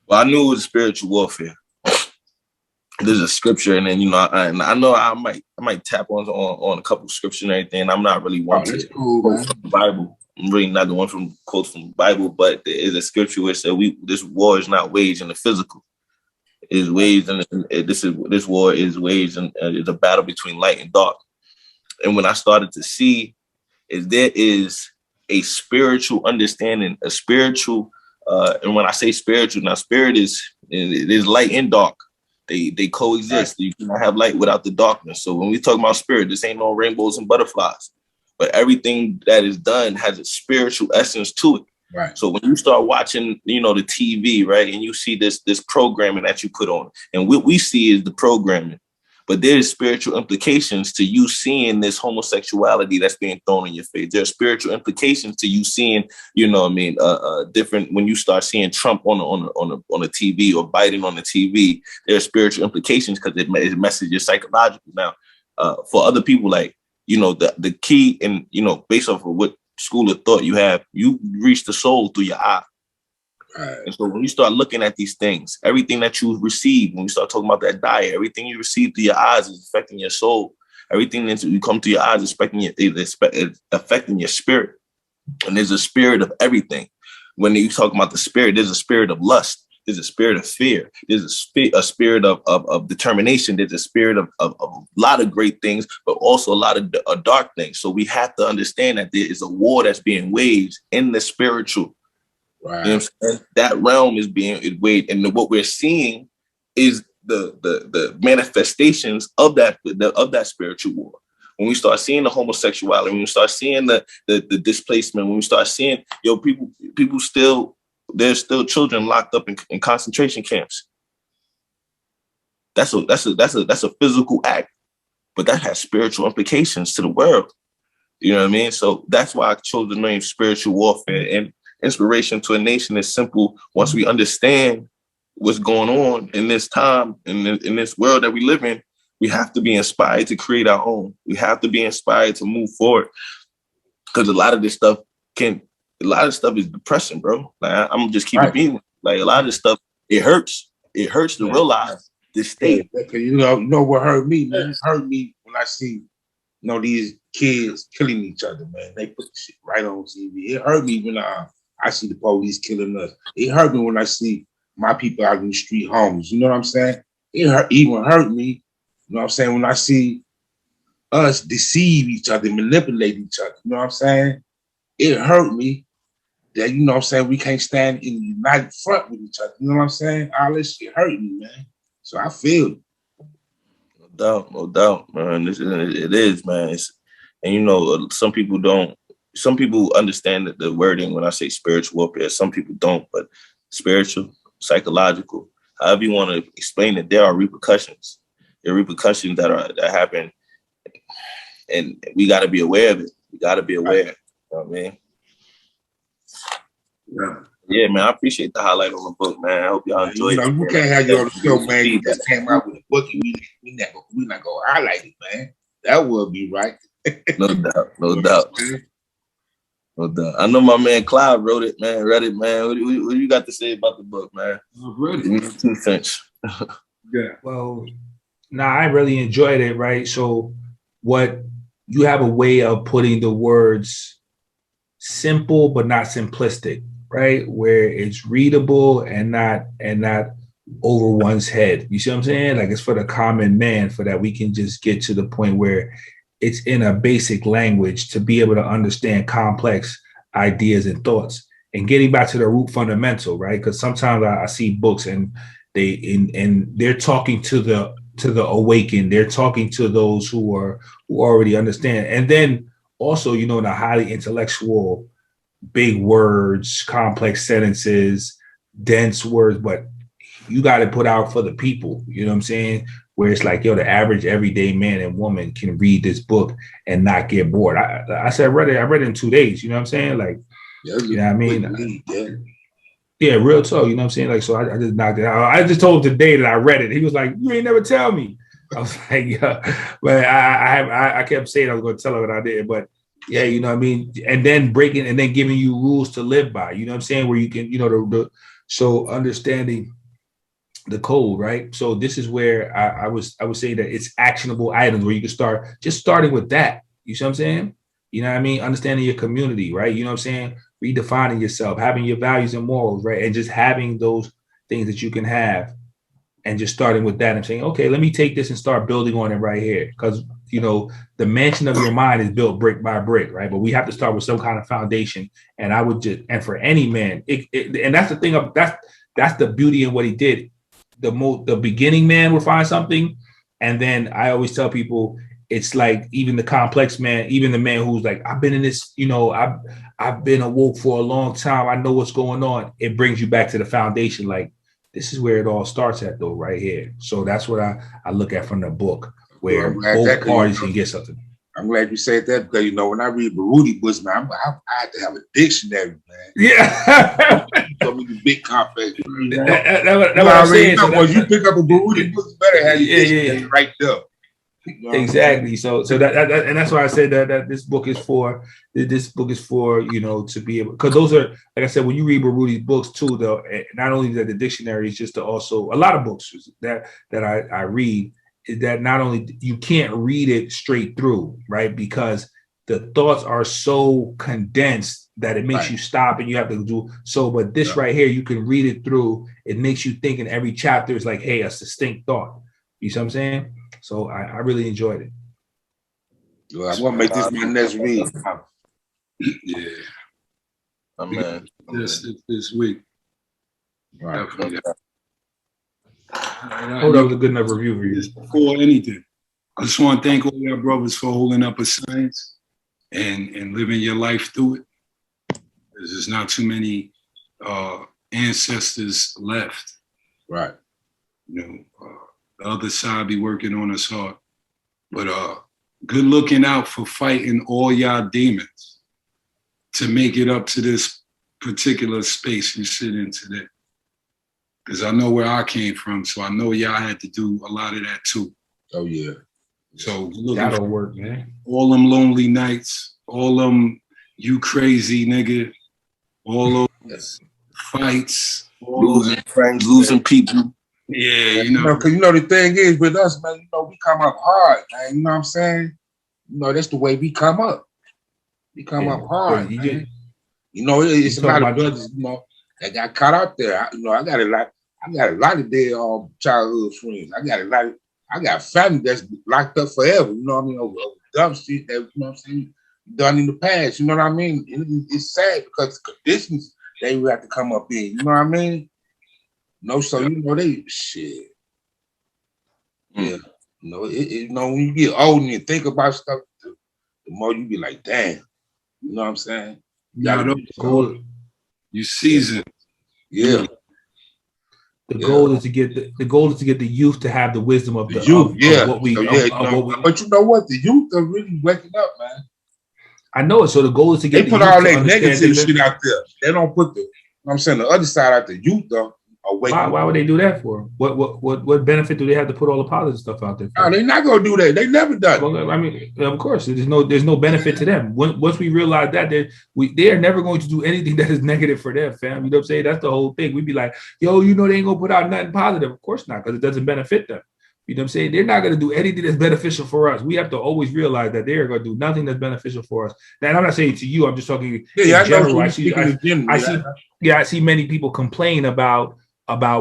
Well, I knew it was spiritual warfare. There's a scripture, and then I know I might tap on a couple scriptures and everything. And I'm not really one to quote from the Bible. I'm really not the one from quotes from the Bible, but there is a scripture where it said this war is not waged in the physical. It is waged, and this war is waged, and it's a battle between light and dark. And when I started to see, there is a spiritual understanding, a spiritual, and when I say spiritual, now spirit is light and dark. They coexist. You cannot have light without the darkness. So when we talk about spirit, this ain't no rainbows and butterflies, but everything that is done has a spiritual essence to it. Right. So when you start watching, the TV, right, and you see this programming that you put on, and what we see is the programming, but there's spiritual implications to you seeing this homosexuality that's being thrown in your face. There's spiritual implications to you seeing, different when you start seeing Trump on the TV or Biden on the TV. There are spiritual implications because it messages psychological. Now, for other people, like the key, and based off of what school of thought you reach the soul through your eye. Right. And so when you start looking at these things, everything that you receive, when you start talking about that diet, everything you receive through your eyes is affecting your soul. Everything that you come to your eyes is affecting your spirit. And there's a spirit of everything. When you talk about the spirit, there's a spirit of lust. There's a spirit of fear. There's a spirit of determination. There's a spirit of a lot of great things, but also a lot of dark things. So we have to understand that there is a war that's being waged in the spiritual. Right. You know what I'm saying? That realm is being waged, and what we're seeing is the manifestations of that spiritual war. When we start seeing the homosexuality, when we start seeing the displacement, when we start seeing people still. There's still children locked up in concentration camps. That's a physical act, but that has spiritual implications to the world. You know what I mean? So that's why I chose the name Spiritual Warfare. And Inspiration to a Nation is simple. Once we understand what's going on in this time, in this world that we live in, we have to be inspired to create our own. We have to be inspired to move forward, because a lot of this stuff is depressing, bro. Like, I'm just keeping being like a lot of this stuff. It hurts. It hurts to realize this state. Yeah, you know what hurt me, man? It hurt me when I see, these kids killing each other, man. They put the shit right on TV. It hurt me when I see the police killing us. It hurt me when I see my people out in the street homeless. You know what I'm saying? It even hurt me You know what I'm saying? When I see us deceive each other, manipulate each other, you know what I'm saying? It hurt me that, you know what I'm saying, we can't stand in a united front with each other. You know what I'm saying? All this shit hurt me, man. So I feel it. No doubt, man. It is, man. And you know, some people understand the wording when I say spiritual warfare. Some people don't, but spiritual, psychological, however you want to explain it, there are repercussions. There are repercussions that happen, and we got to be aware of it. We got to be aware. You know what I mean? Yeah, man. I appreciate the highlight on the book, man. I hope y'all enjoyed it. You can't have you on the show, man. You just came out with a book and we not gonna highlight it, man. That would be right. No doubt. I know my man Clyde wrote it, man. Read it, man. What do you got to say about the book, man? I've read it. 2 cents. Yeah. Well, I really enjoyed it, right? So what you have a way of putting the words simple but not simplistic, right? Where it's readable and not over one's head. You see what I'm saying? Like, it's for the common man, for that we can just get to the point where it's in a basic language to be able to understand complex ideas and thoughts. And getting back to the root fundamental, right? Because sometimes I see books and they're talking to the awakened. They're talking to those who already understand. And then also, you know, the highly intellectual, big words, complex sentences, dense words, but you got to put out for the people. You know what I'm saying? Where it's like, yo, the average everyday man and woman can read this book and not get bored. I said, I read it in 2 days. You know what I'm saying? Like, you know what I mean? Yeah, real talk. You know what I'm saying? Like, so I just knocked it out. I just told him today that I read it. He was like, you ain't never tell me. I was like, yeah. But I kept saying I was going to tell her what I did. But yeah, you know what I mean? And then breaking and then giving you rules to live by. You know what I'm saying? Where you can, you know, so understanding the code, right? So this is where I would say that it's actionable items where you can start just starting with that. You see what I'm saying? You know what I mean? Understanding your community, right? You know what I'm saying? Redefining yourself, having your values and morals, right? And just having those things that you can have and just starting with that and saying, okay, let me take this and start building on it right here. Because, you know, the mansion of your mind is built brick by brick, right? But we have to start with some kind of foundation. And I would just, and for any man, and that's the thing of that's the beauty in what he did. The beginning man will find something. And then I always tell people, it's like even the complex man, even the man who's like, I've been in this, you know, I've been awoke for a long time. I know what's going on. It brings you back to the foundation. Like, this is where it all starts at, though, right here. So that's what I look at from the book, where both parties can get something. I'm glad you said that, because, you know, when I read Baruti books, man, I had to have a dictionary, man. Yeah. So many big complex. That's what I'm saying. So when you pick up a Baruti book, you better have your dictionary right there. You know exactly. So that and that's why I said that this book is for, you know, to be able, because those are, like I said, when you read Baruti's books too, though, not only that the dictionary is just to also a lot of books that I read is that not only you can't read it straight through, right? Because the thoughts are so condensed that it makes you stop and you have to do so. But this right here, you can read it through. It makes you think in every chapter is like, hey, a distinct thought. You see what I'm saying? So I really enjoyed it. Well, I'm gonna make this my next read. Yeah. Man. This week. Right. That was a good enough review for you. Before anything, I just want to thank all your brothers for holding up a science and living your life through it. There's not too many ancestors left. Right. You know, the other side be working on us hard. But good looking out for fighting all y'all demons to make it up to this particular space you sit in today. Because I know where I came from, so I know y'all had to do a lot of that too. Oh, yeah. So that'll work, man. All them lonely nights, all them you crazy nigga, all those fights, losing friends, losing people. Yeah, you know. Because, you know, the thing is with us, man, you know, we come up hard, man. You know what I'm saying? You know, that's the way we come up. We come up hard, man. You know, it's a lot of brothers, you know, that got caught out there. I got a lot of dead childhood friends. I got a lot of, I got family that's locked up forever. You know what I mean? Over dumb shit that, you know what I'm saying, done in the past. You know what I mean? It's sad because the conditions they would have to come up in. You know what I mean? No, so you know they shit. Yeah. You know, you know, when you get old and you think about stuff, the more you be like, damn. You know what I'm saying? You season. Yeah. The goal is to get the youth to have the wisdom of the youth. Of what we. But you know what? The youth are really waking up, man. I know it. So the goal is to get. They put all that negative shit out there. They don't put the. I'm saying the other side out there. Youth though. Why would they do that for? What benefit do they have to put all the positive stuff out there for? No, they're not gonna do that. They never done. Well, I mean, of course, there's no benefit to them. Once we realize that, they are never going to do anything that is negative for them, fam. You know what I'm saying? That's the whole thing. We'd be like, yo, you know, they ain't gonna put out nothing positive. Of course not, because it doesn't benefit them. You know what I'm saying? They're not gonna do anything that's beneficial for us. We have to always realize that they are gonna do nothing that's beneficial for us. Now, I'm not saying to you. I'm just talking in general. I see many people complain about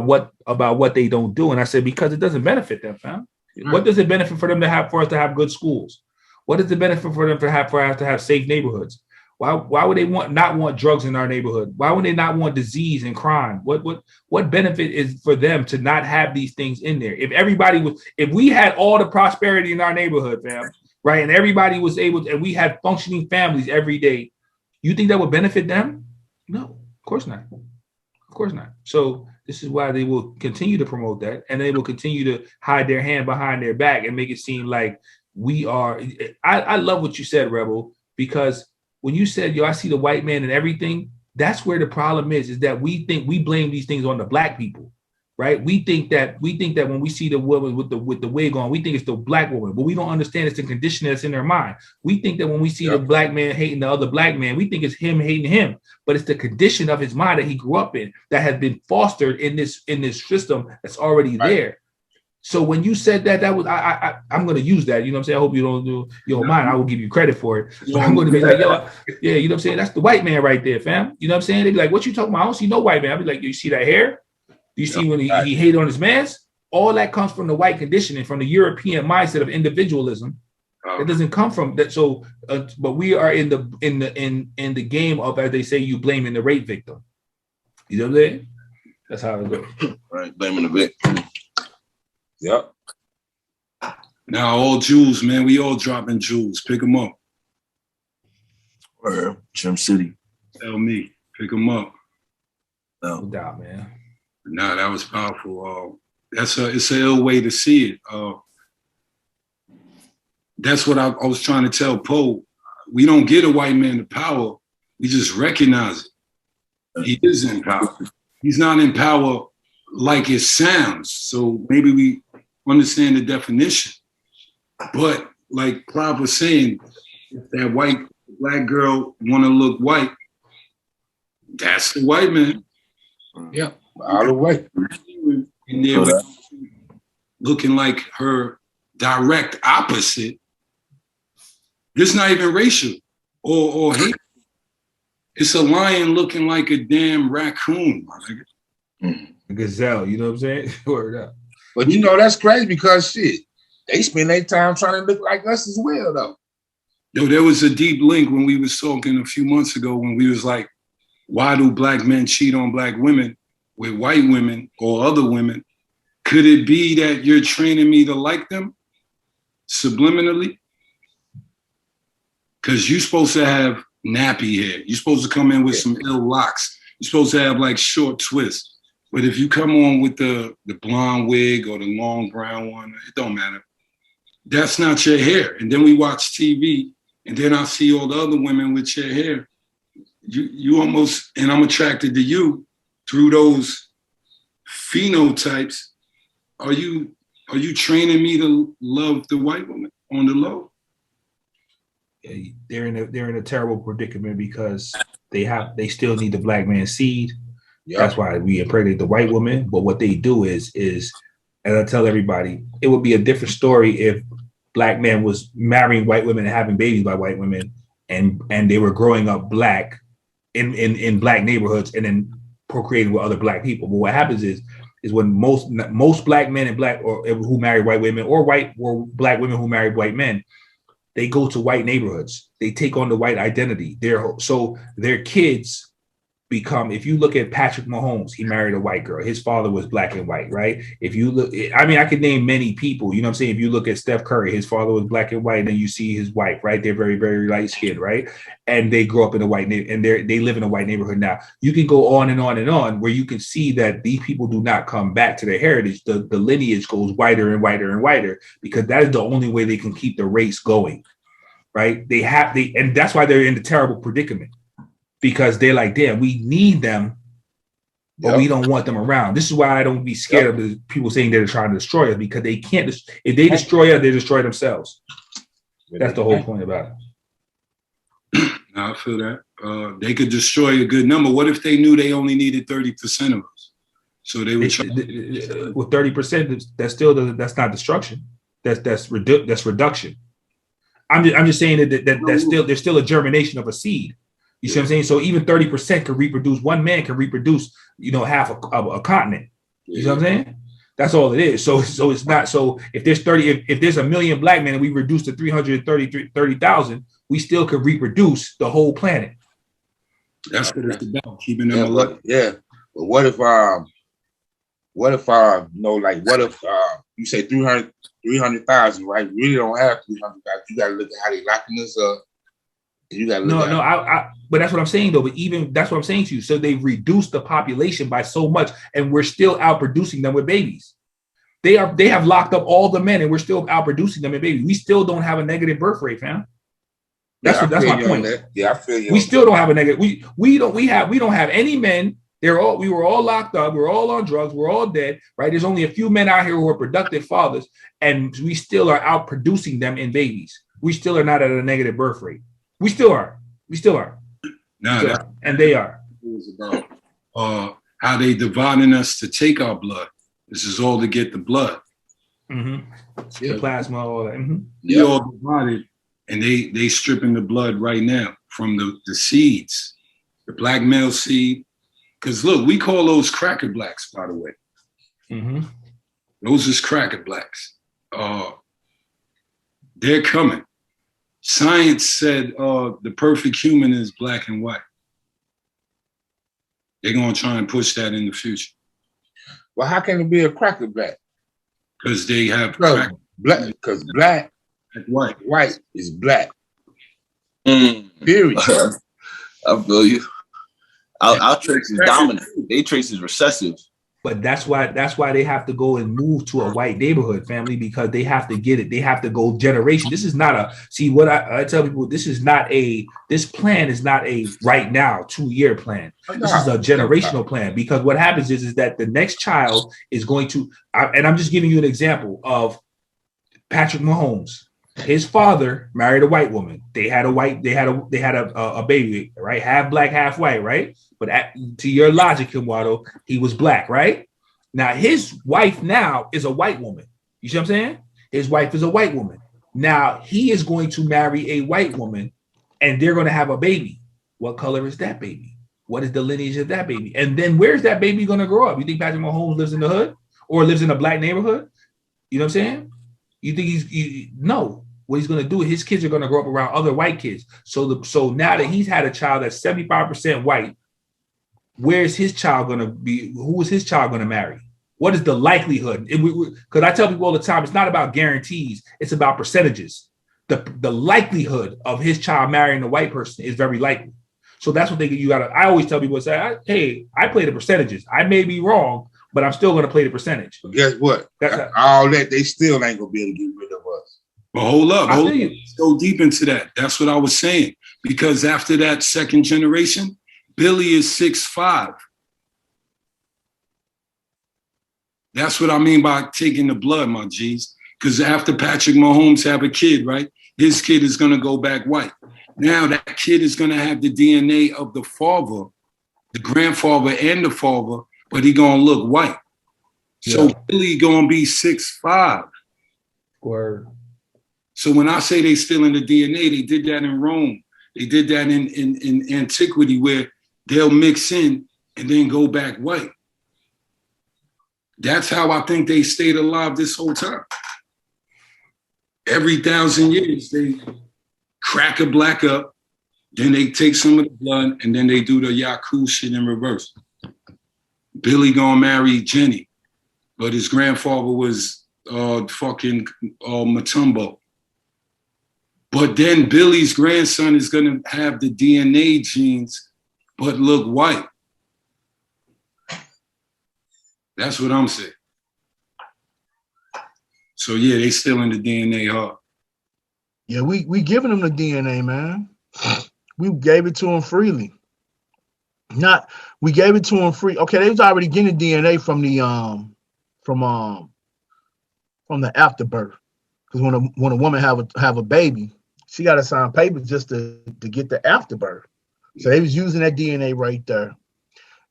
what they don't do, and I said because it doesn't benefit them, fam. Right. What does it benefit for them to have for us to have good schools? What does it benefit for them for us to have safe neighborhoods? Why would they not want drugs in our neighborhood? Why would they not want disease and crime? What benefit is for them to not have these things in there? If we had all the prosperity in our neighborhood, fam, right, and everybody was able to, and we had functioning families every day, you think that would benefit them? No, of course not. Of course not. So this is why they will continue to promote that, and they will continue to hide their hand behind their back and make it seem like we are. I love what you said, Rebel, because when you said, yo, I see the white man and everything, that's where the problem is that we think we blame these things on the black people, right? We think that when we see the woman with the wig on, we think it's the black woman, but we don't understand it's the condition that's in their mind. We think that when we see the black man hating the other black man, we think it's him hating him, but it's the condition of his mind that he grew up in that has been fostered in this system that's already there. So when you said that was I'm going to use that. You know what I'm saying? I hope you don't do your mind. I will give you credit for it. But I'm going to be like, yo, yeah, you know what I'm saying? That's the white man right there, fam. You know what I'm saying? They'd be like, what you talking about? I don't see no white man. I'd be like, you see that hair? Do you see when he hate on his mans? All that comes from the white conditioning, from the European mindset of individualism. It doesn't come from that. So, but we are in the game of, as they say, you blaming the rape victim. You know what I'm saying? That's how it goes. Right, blaming the victim. Yep. Now all jewels, man. We all dropping jewels. Pick them up. Gem City. Tell me. Pick them up. No doubt, man. Nah, that was powerful. It's an ill way to see it. That's what I was trying to tell Poe. We don't get a white man to power. We just recognize it. He is in power. He's not in power like it sounds. So maybe we understand the definition. But like Clive was saying, if that black girl want to look white, that's the white man. Yeah, all the way. In there looking like her direct opposite. It's not even racial or hate. It's a lion looking like a damn raccoon. A gazelle, you know what I'm saying? Word up. But you know, that's crazy because shit, they spend their time trying to look like us as well, though. Yo, there was a deep link when we was talking a few months ago when we was like, why do black men cheat on black women with white women or other women? Could it be that you're training me to like them subliminally? Because you're supposed to have nappy hair. You're supposed to come in with some ill locks. You're supposed to have like short twists. But if you come on with the blonde wig or the long brown one, it don't matter. That's not your hair. And then we watch TV, and then I see all the other women with your hair. You almost, and I'm attracted to you through those phenotypes. Are you training me to love the white woman on the low? They're in a terrible predicament because they still need the black man's seed. Yep. That's why we impregnate the white woman. But what they do is, and I tell everybody, it would be a different story if black men was marrying white women and having babies by white women, and they were growing up black in black neighborhoods and then procreating with other black people. But what happens is is when most black men and black or who marry white women or black women who marry white men, they go to white neighborhoods. They take on the white identity. So their kids become, if you look at Patrick Mahomes, he married a white girl. His father was black and white, right? If you look, I mean, I could name many people, you know what I'm saying? If you look at Steph Curry, his father was black and white, and then you see his wife, right? They're very, very light skinned, right? And they grow up in a white neighborhood, and they live in a white neighborhood now. You can go on and on and on, where you can see that these people do not come back to their heritage. The lineage goes whiter and whiter and whiter, because that is the only way they can keep the race going, right? And that's why they're in the terrible predicament. Because they're like, damn, we need them, but we don't want them around. This is why I don't be scared of the people saying they're trying to destroy us, because they can't. If they destroy us, they destroy themselves. That's the whole point about it. I feel that. They could destroy a good number. What if they knew they only needed 30% of us? So they would try. With 30%, that's not destruction. That's reduction. I'm just saying that there's still a germination of a seed. You see what I'm saying? So even 30% can reproduce. One man can reproduce, half a continent. You see what I'm saying? That's all it is. So it's not. So if there's 1 million black men and we reduce to 330,000, we still could reproduce the whole planet. That's what it's about, keeping them alive. But what if you say 300,000, right? You really don't have 300,000. You got to look at how they locking us up. But that's what I'm saying though. But even that's what I'm saying to you. So they've reduced the population by so much, and we're still outproducing them with babies. They have locked up all the men, and we're still outproducing them with babies. We still don't have a negative birth rate, fam. That's my point. Yeah, I feel you. We still don't have a negative. We don't have any men. We were all locked up. We're all on drugs. We're all dead, right? There's only a few men out here who are productive fathers, and we still are outproducing them in babies. We still are not at a negative birth rate. We still are. And they are. It was about how they dividing us to take our blood. This is all to get the blood. Mm-hmm. Yeah. The plasma, all that. Mm-hmm. They all divided, and they stripping the blood right now from the seeds, the black male seed. Because look, we call those cracker blacks, by the way. Mm-hmm. Those is cracker blacks. They're coming. Science said the perfect human is black and white. They're going to try and push that in the future. Well, how can it be a cracker black? Because they have black. Because black and white is black. Period. I feel you. Our trace is dominant. They trace is recessive. But that's why they have to go and move to a white neighborhood, family, because they have to get it. They have to go generation. This is not what I tell people, this plan is not a right now 2-year plan. This is a generational plan, because what happens is that the next child is going to, and I'm just giving you an example of Patrick Mahomes. His father married a white woman. They had a baby, right? Half black, half white, right? But to your logic, Kimwado, he was black, right? Now his wife now is a white woman. You see what I'm saying? His wife is a white woman. Now he is going to marry a white woman, and they're going to have a baby. What color is that baby? What is the lineage of that baby? And then where's that baby going to grow up? You think Patrick Mahomes lives in the hood or lives in a black neighborhood? You know what I'm saying? You think no. What he's going to do, his kids are going to grow up around other white kids. So now that he's had a child that's 75% white, where's his child going to be? Who is his child going to marry? What is the likelihood? Because I tell people all the time, it's not about guarantees. It's about percentages. The likelihood of his child marrying a white person is very likely. So that's what I always tell people, hey, I play the percentages. I may be wrong, but I'm still going to play the percentage. But guess what? All that, they still ain't going to be able to get rid of us. But hold up. Let's go deep into that. That's what I was saying. Because after that second generation, Billy is 6'5". That's what I mean by taking the blood, my G's. Because after Patrick Mahomes have a kid, right? His kid is going to go back white. Now that kid is going to have the DNA of the father, the grandfather and the father, but he going to look white. So Billy going to be 6'5". Word. So when I say they still in the DNA, they did that in Rome. They did that in antiquity, where they'll mix in and then go back white. That's how I think they stayed alive this whole time. Every 1,000 years, they crack a black up, then they take some of the blood, and then they do the Yaku shit in reverse. Billy gonna marry Jenny, but his grandfather was fucking Matumbo. But then Billy's grandson is gonna have the DNA genes, but look white. That's what I'm saying. So yeah, they still in the DNA hard. Yeah, we giving them the DNA, man. We gave it to them freely. We gave it to them free. Okay, they was already getting DNA from the afterbirth. Because when a woman have a baby, she got to sign papers just to get the afterbirth. So they was using that DNA right there.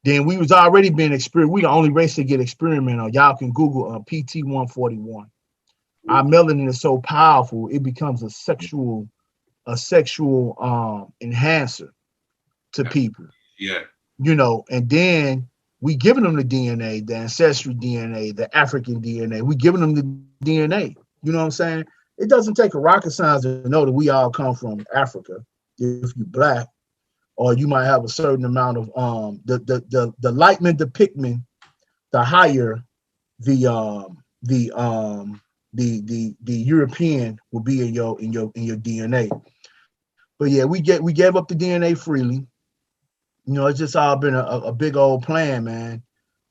Then we was already being experimented. We the only race to get experiment on. Y'all can Google PT141. Our melanin is so powerful, it becomes a sexual enhancer to people. Yeah. You know, and then we giving them the DNA, the ancestry DNA, the African DNA. We giving them the DNA. You know what I'm saying? It doesn't take a rocket science to know that we all come from Africa. If you're black, or you might have a certain amount of the light men, the pigment, the higher the European will be in your DNA. But yeah, we gave up the DNA freely. You know, it's just all been a big old plan, man.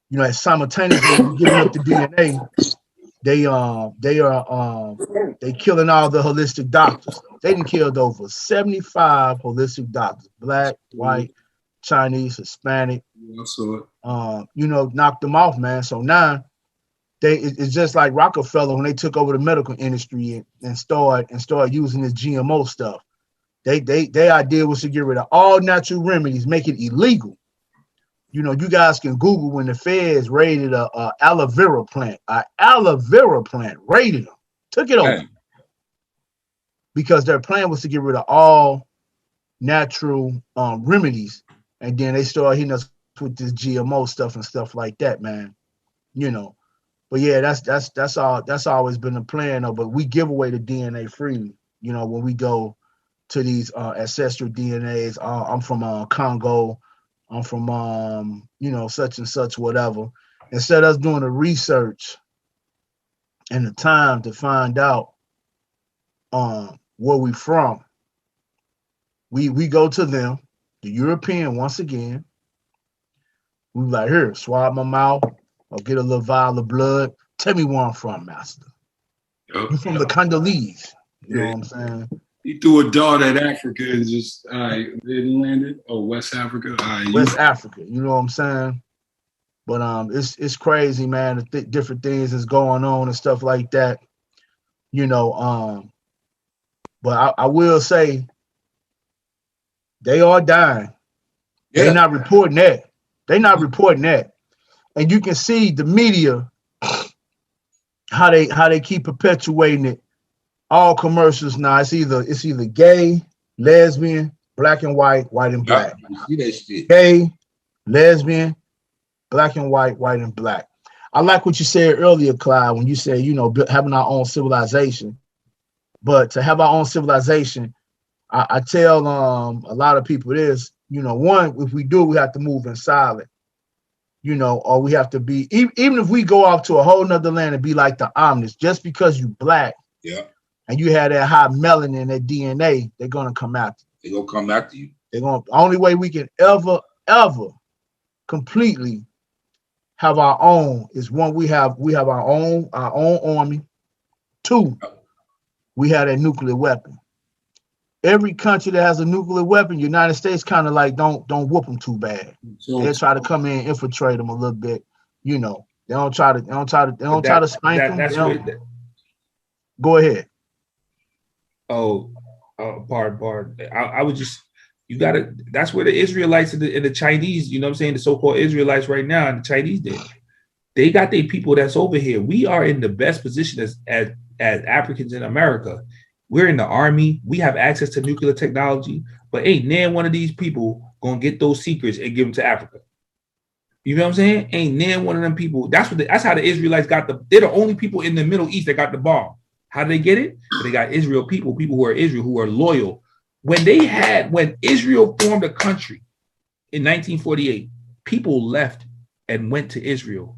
You know, simultaneously giving up the DNA, they killing all the holistic doctors. They done killed over 75 holistic doctors, black, white, Chinese, Hispanic. I saw it. You know, knocked them off, man. So now it's just like Rockefeller when they took over the medical industry and started using this GMO stuff. Their idea was to get rid of all natural remedies, make it illegal. You know, you guys can Google when the feds raided a aloe vera plant. An aloe vera plant raided them, took it over. Because their plan was to get rid of all natural remedies. And then they started hitting us with this GMO stuff and stuff like that, man. You know. But yeah, that's always been the plan, though. But we give away the DNA freely, you know, when we go to these ancestral DNAs. I'm from Congo. I'm from you know, such and such, whatever. Instead of us doing the research and the time to find out where we from, we go to them, the European, once again. We like, here, swab my mouth or get a little vial of blood. Tell me where I'm from, master. You from the Congolese. You know what I'm saying? He threw a dart at Africa and just, all right, then landed. Oh, West Africa. All right, West Africa, you know what I'm saying? But it's crazy, man. The different things is going on and stuff like that. You know, but I will say they are dying. Yeah. They're not reporting that. And you can see the media, how they keep perpetuating it. All commercials now, it's either gay, lesbian, black and white, white and black. See that shit. Gay, lesbian, black and white, white and black. I like what you said earlier, Clyde, when you said, you know, having our own civilization. But to have our own civilization, I tell a lot of people this, you know, one, if we do, we have to move in silent, you know, or we have to be, even if we go off to a whole nother land and be like the Omnis, just because you black, yeah, and you have that high melanin, that DNA, they're gonna come after you. They're gonna come after you. The only way we can ever completely have our own is one, we have our own army. Two, we have a nuclear weapon. Every country that has a nuclear weapon, United States kind of like don't whoop them too bad. They try to come in, infiltrate them a little bit. You know, they don't try to spank them. Go ahead. Pardon. I would just, you gotta, that's where the Israelites and the Chinese, you know what I'm saying, the so-called Israelites right now and the Chinese they got their people that's over here. We are in the best position as Africans in America. We're in the army. We have access to nuclear technology, but ain't nan one of these people gonna get those secrets and give them to Africa. You know what I'm saying? Ain't near one of them people. That's how the Israelites got they're the only people in the Middle East that got the bomb. How did they get it? They got Israel people who are Israel, who are loyal. When Israel formed a country in 1948, people left and went to Israel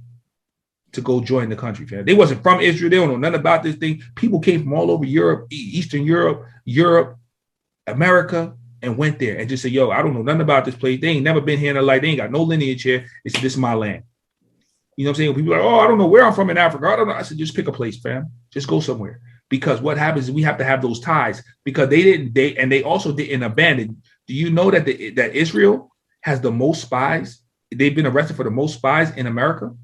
to go join the country, fam. They wasn't from Israel. They don't know nothing about this thing. People came from all over Europe, Eastern Europe, America, and went there and just said, yo, I don't know nothing about this place. They ain't never been here in their life. They ain't got no lineage here. They said, this is my land. You know what I'm saying? People are like, oh, I don't know where I'm from in Africa. I don't know. I said, just pick a place, fam. Just go somewhere. Because what happens is we have to have those ties, because they also didn't abandon. Do you know that that Israel has the most spies? They've been arrested for the most spies in America.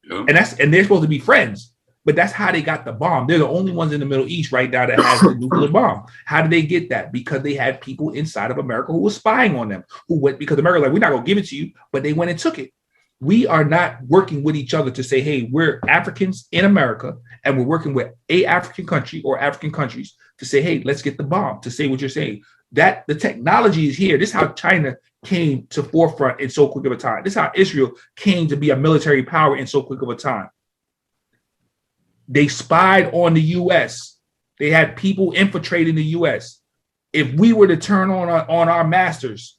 Yeah. And they're supposed to be friends, but that's how they got the bomb. They're the only ones in the Middle East right now that has the nuclear bomb. How did they get that? Because they had people inside of America who were spying on them, because America like, we're not gonna give it to you, but they went and took it. We are not working with each other to say, hey, we're Africans in America, and we're working with a African country or African countries to say, hey, let's get the bomb, to say what you're saying. That the technology is here. This is how China came to forefront in so quick of a time. This is how Israel came to be a military power in so quick of a time. They spied on the U.S. They had people infiltrating the U.S. If we were to turn on our masters,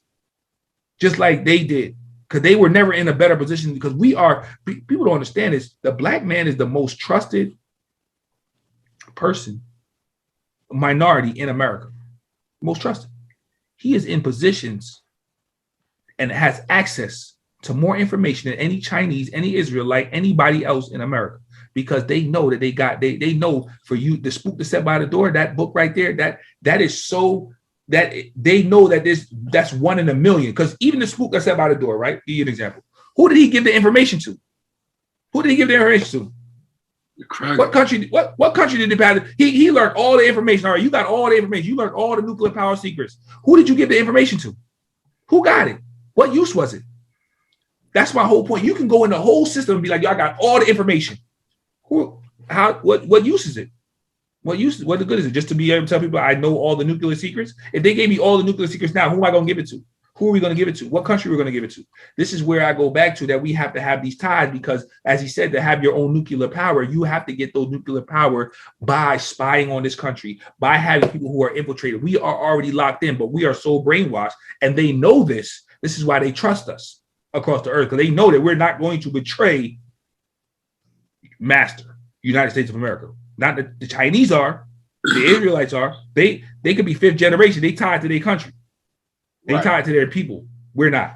just like they did, because they were never in a better position, because people don't understand this. The black man is the most trusted minority in America. Most trusted. He is in positions and has access to more information than any Chinese, any Israelite, anybody else in America, because they know that they know for you, the spook that sat by the door, that book right there, that is so that they know that that's one in a million. Because even the spook that sat by the door, right? Give you an example. Who did he give the information to? Who did he give the information to? What country? What country did he pass? He learned all the information. All right, you got all the information. You learned all the nuclear power secrets. Who did you give the information to? Who got it? What use was it? That's my whole point. You can go in the whole system and be like, yo, I got all the information. What use is it? What good is it? Just to be able to tell people I know all the nuclear secrets? If they gave me all the nuclear secrets now, who am I going to give it to? Who are we going to give it to? What country are we going to give it to? This is where I go back to that we have to have these ties, because as he said, to have your own nuclear power, you have to get those nuclear power by spying on this country, by having people who are infiltrated. We are already locked in, but we are so brainwashed, and they know this. This is why they trust us across the earth, because they know that we're not going to betray master, United States of America. Not that the Chinese are, the Israelites are. They could be fifth generation. They tied to their country. They tied to their people. We're not.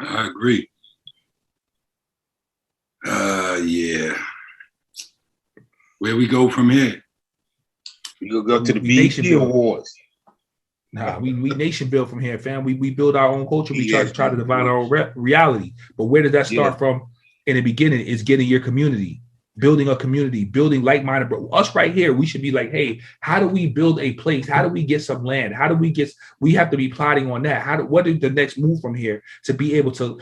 I agree. Yeah. Where we go from here? We'll go to the BET Awards. Nah, we nation build from here, fam. We build our own culture. We try to define our own reality. But where does that start from? In the beginning, is getting your community, building a community, building like-minded. But us right here, we should be like, hey, how do we build a place? How do we get some land? We have to be plotting on that. What is the next move from here to be able to?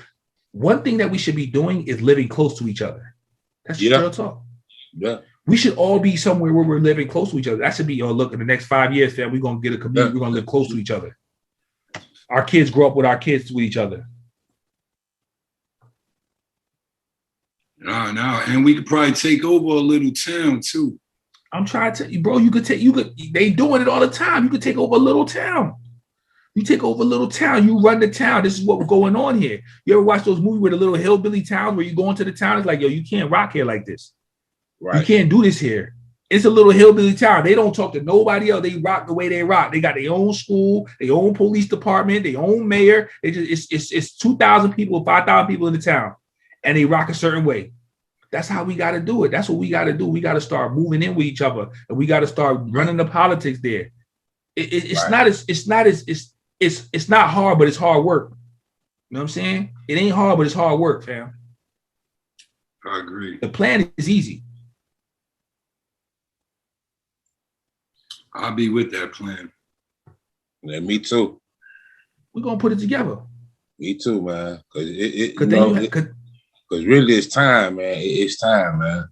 One thing that we should be doing is living close to each other. That's real talk. Yeah. We should all be somewhere where we're living close to each other. That should be, look, in the next 5 years, fam, we're going to get a community. We're going to live close to each other. Our kids grow up with our kids with each other. No, and we could probably take over a little town too. I'm trying to, bro. They doing it all the time. You could take over a little town. You take over a little town. You run the town. This is what's going on here. You ever watch those movies with the little hillbilly towns where you go into the town? It's like, yo, you can't rock here like this. Right. You can't do this here. It's a little hillbilly town. They don't talk to nobody else. They rock the way they rock. They got their own school, their own police department, their own mayor. It's 2,000 people, 5,000 people in the town, and they rock a certain way. That's how we got to do it. That's what we got to do. We got to start moving in with each other, and we got to start running the politics there. It's not hard, but it's hard work. You know what I'm saying? It ain't hard, but it's hard work, fam. I agree. The plan is easy. I'll be with that plan. Yeah, me too. We're gonna put it together. Me too, man. Because really, it's time, man. It's time, man.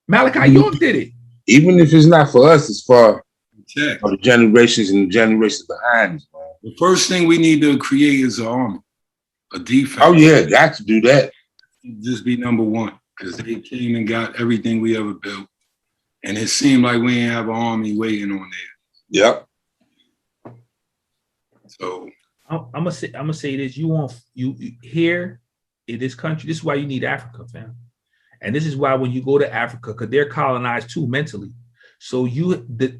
Malachi York did it. Even if it's not for us, it's for the generations and the generations behind us, man. The first thing we need to create is an army, a defense. Oh yeah, got to do that. Just be number one, because they came and got everything we ever built, and it seemed like we didn't have an army waiting on there. Yep. So I'm gonna say this: you here in this country. This is why you need Africa, fam, and this is why when you go to Africa, because they're colonized too mentally. So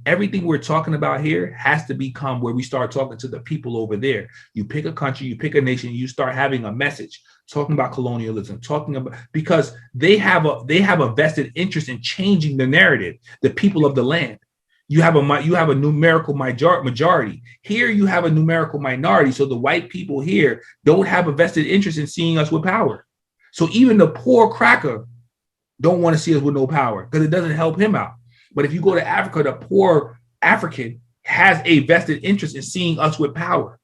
everything we're talking about here has to become where we start talking to the people over there. You pick a country, you pick a nation, you start having a message, talking about colonialism, talking about, because they have a vested interest in changing the narrative, the people of the land. You have a numerical majority. Here you have a numerical minority. So the white people here don't have a vested interest in seeing us with power. So even the poor cracker don't want to see us with no power because it doesn't help him out. But if you go to Africa, the poor African has a vested interest in seeing us with power.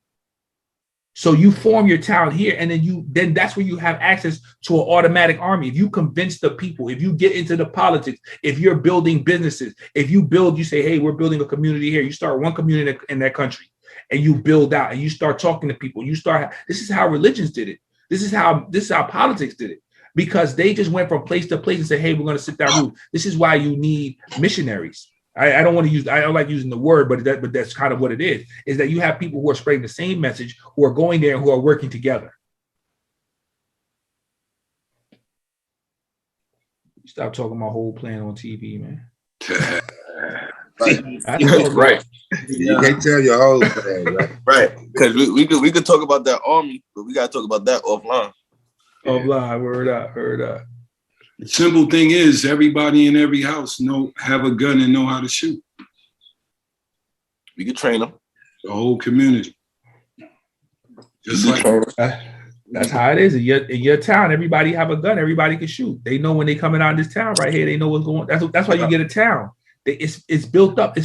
So you form your town here, and then that's where you have access to an automatic army. If you convince the people, if you get into the politics, if you're building businesses, if you say, hey, we're building a community here, you start one community in that country, and you build out, and you start talking to people. This is how religions did it. This is how politics did it. Because they just went from place to place and said, hey, we're going to sit down root. This is why you need missionaries. I don't like using the word, but that's kind of what it is that you have people who are spreading the same message, who are going there and who are working together. Stop talking my whole plan on TV, man. Right. You can't tell your whole plan, right? Right. Because we could talk about that army, but we got to talk about that offline. Offline, word up. The simple thing is, everybody in every house have a gun and know how to shoot. We can train them. The whole community. Just like that's how it is. In your town, everybody have a gun. Everybody can shoot. They know when they coming out of this town right here. They know what's going on. That's why you get a town. It's built up.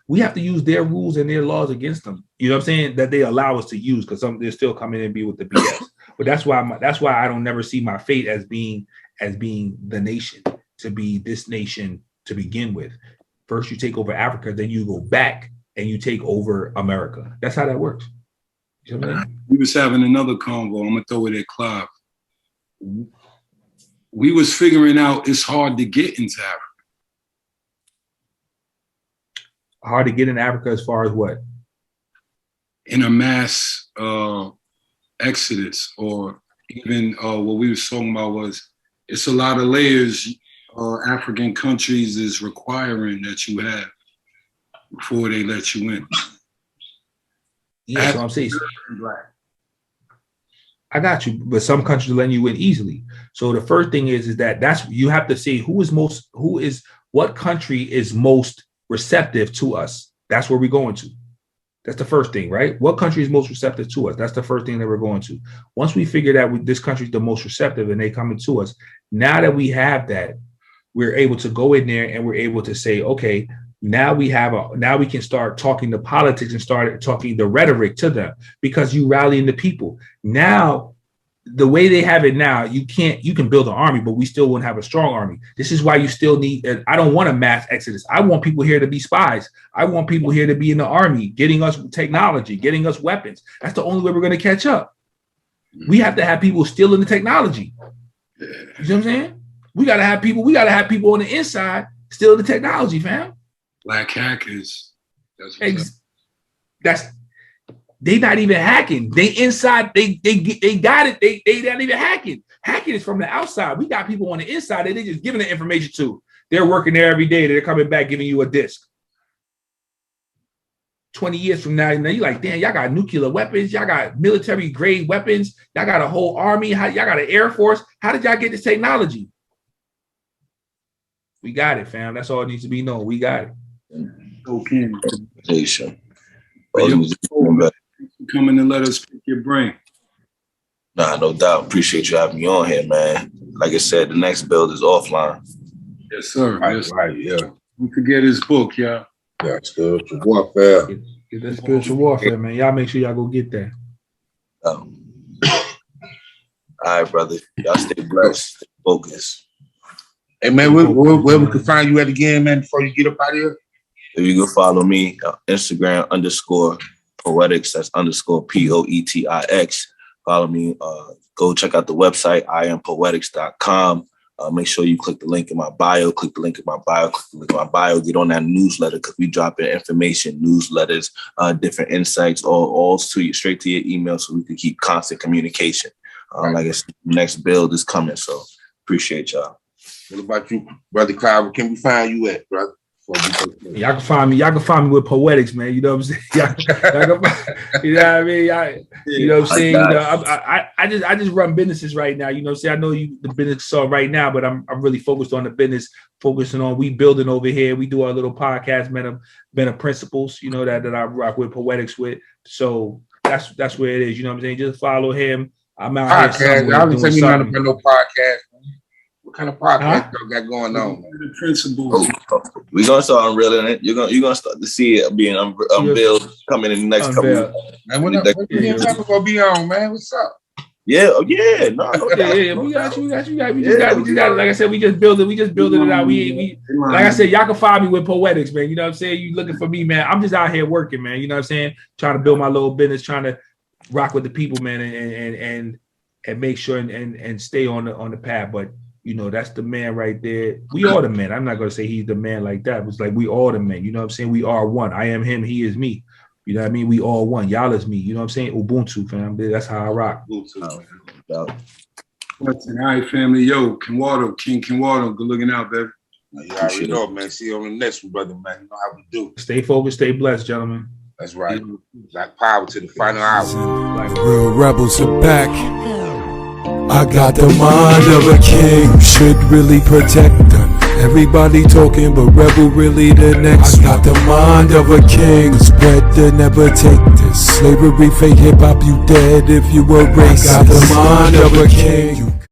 We have to use their rules and their laws against them. You know what I'm saying? That they allow us to use, because they're still coming in and be with the BS. But that's why I don't never see my fate as being the nation, to be this nation to begin with. First you take over Africa, then you go back and you take over America. That's how that works. You know what I mean? We was having another convo. I'm gonna throw it at Clive. We was figuring out it's hard to get into Africa. Hard to get in Africa as far as what? In a mass exodus, or even what we was talking about was, it's a lot of layers African countries is requiring that you have before they let you in. Yeah, so I'm saying, I got you, but some countries are letting you in easily. So the first thing is that you have to see what country is most receptive to us. That's where we're going to. That's the first thing, right? What country is most receptive to us? That's the first thing that we're going to. Once we figure that this country is the most receptive and they coming to us, now that we have that, we're able to go in there and we're able to say, okay, now we can start talking the politics and start talking the rhetoric to them, because you rallying the people. Now, the way they have it now, you can build an army, but we still wouldn't have a strong army. This is why you still need, I don't want a mass exodus. I want people here to be spies. I want people here to be in the army, getting us technology, getting us weapons. That's the only way we're going to catch up. We have to have people stealing the technology. You know what I'm saying? We got to have people on the inside stealing the technology, fam. Black hackers. They not even hacking. They inside. They got it. They not even hacking. Hacking is from the outside. We got people on the inside that they just giving the information to. They're working there every day. They're coming back giving you a disc. 20 years from now, you're like, damn, y'all got nuclear weapons. Y'all got military grade weapons. Y'all got a whole army. Y'all got an air force. How did y'all get this technology? We got it, fam. That's all it needs to be known. We got it. Okay. Coming to let us pick your brain. Nah, no doubt. Appreciate you having me on here, man. Like I said, the next build is offline. Yes, sir. Right, yeah. Don't forget his book, y'all. Yeah, spiritual warfare. Get that spiritual warfare, man. Y'all make sure y'all go get that. All right, brother. Y'all stay blessed. Stay focused. Hey, man, where we can find you at again, man, before you get up out of here? If you can follow me on Instagram _ Poetics. That's _POETIX. Follow me. Go check out the website, IamPoetics.com. Make sure you click the link in my bio. Click the link in my bio. Click the link in my bio. Get on that newsletter because we drop in information, newsletters, different insights, all to you, straight to your email, so we can keep constant communication. Like I said, next build is coming, so appreciate y'all. What about you, Brother Kyle? Where can we find you at, brother? Y'all can find me with Poetics, man. You know what I'm saying? You know what I mean? You know what I'm saying? You know, I just run businesses right now. You know what I'm saying? I know the business saw right now, but I'm really focused on the business, focusing on we building over here. We do our little podcast, men of principles, you know, that I rock with Poetics with. So that's where it is. You know what I'm saying? Just follow him. I'm out here somewhere doing something. No podcast. What kind of podcast you got going on? The principles. We're gonna start unveiling it. You're gonna start to see it being unveiled coming in the next couple of weeks. Man, what gonna be on, man? What's up? Yeah, yeah, no, yeah. We got you. We just got. Like I said, we just building it out. We like I said, y'all can find me with Poetics, man. You know what I'm saying? You looking for me, man? I'm just out here working, man. You know what I'm saying? Trying to build my little business, trying to rock with the people, man, and make sure and stay on the path, but. You know, that's the man right there. We are the men. I'm not going to say he's the man like that. It's like we are the men. You know what I'm saying? We are one. I am him. He is me. You know what I mean? We all one. Y'all is me. You know what I'm saying? Ubuntu, fam. That's how I rock. Listen, all right, family. Yo, King Kinwater. Good looking out, baby. You already know, man. See you on the next one, brother, man. You know how we do. Stay focused. Stay blessed, gentlemen. That's right. Like power to the final hour. Like real rebels are back. I got the mind of a king, should really protect them. Everybody talking, but rebel really the next. I got the mind of a king, spread to never take this. Slavery, fake hip hop, you dead if you were racist. I got the mind of a king.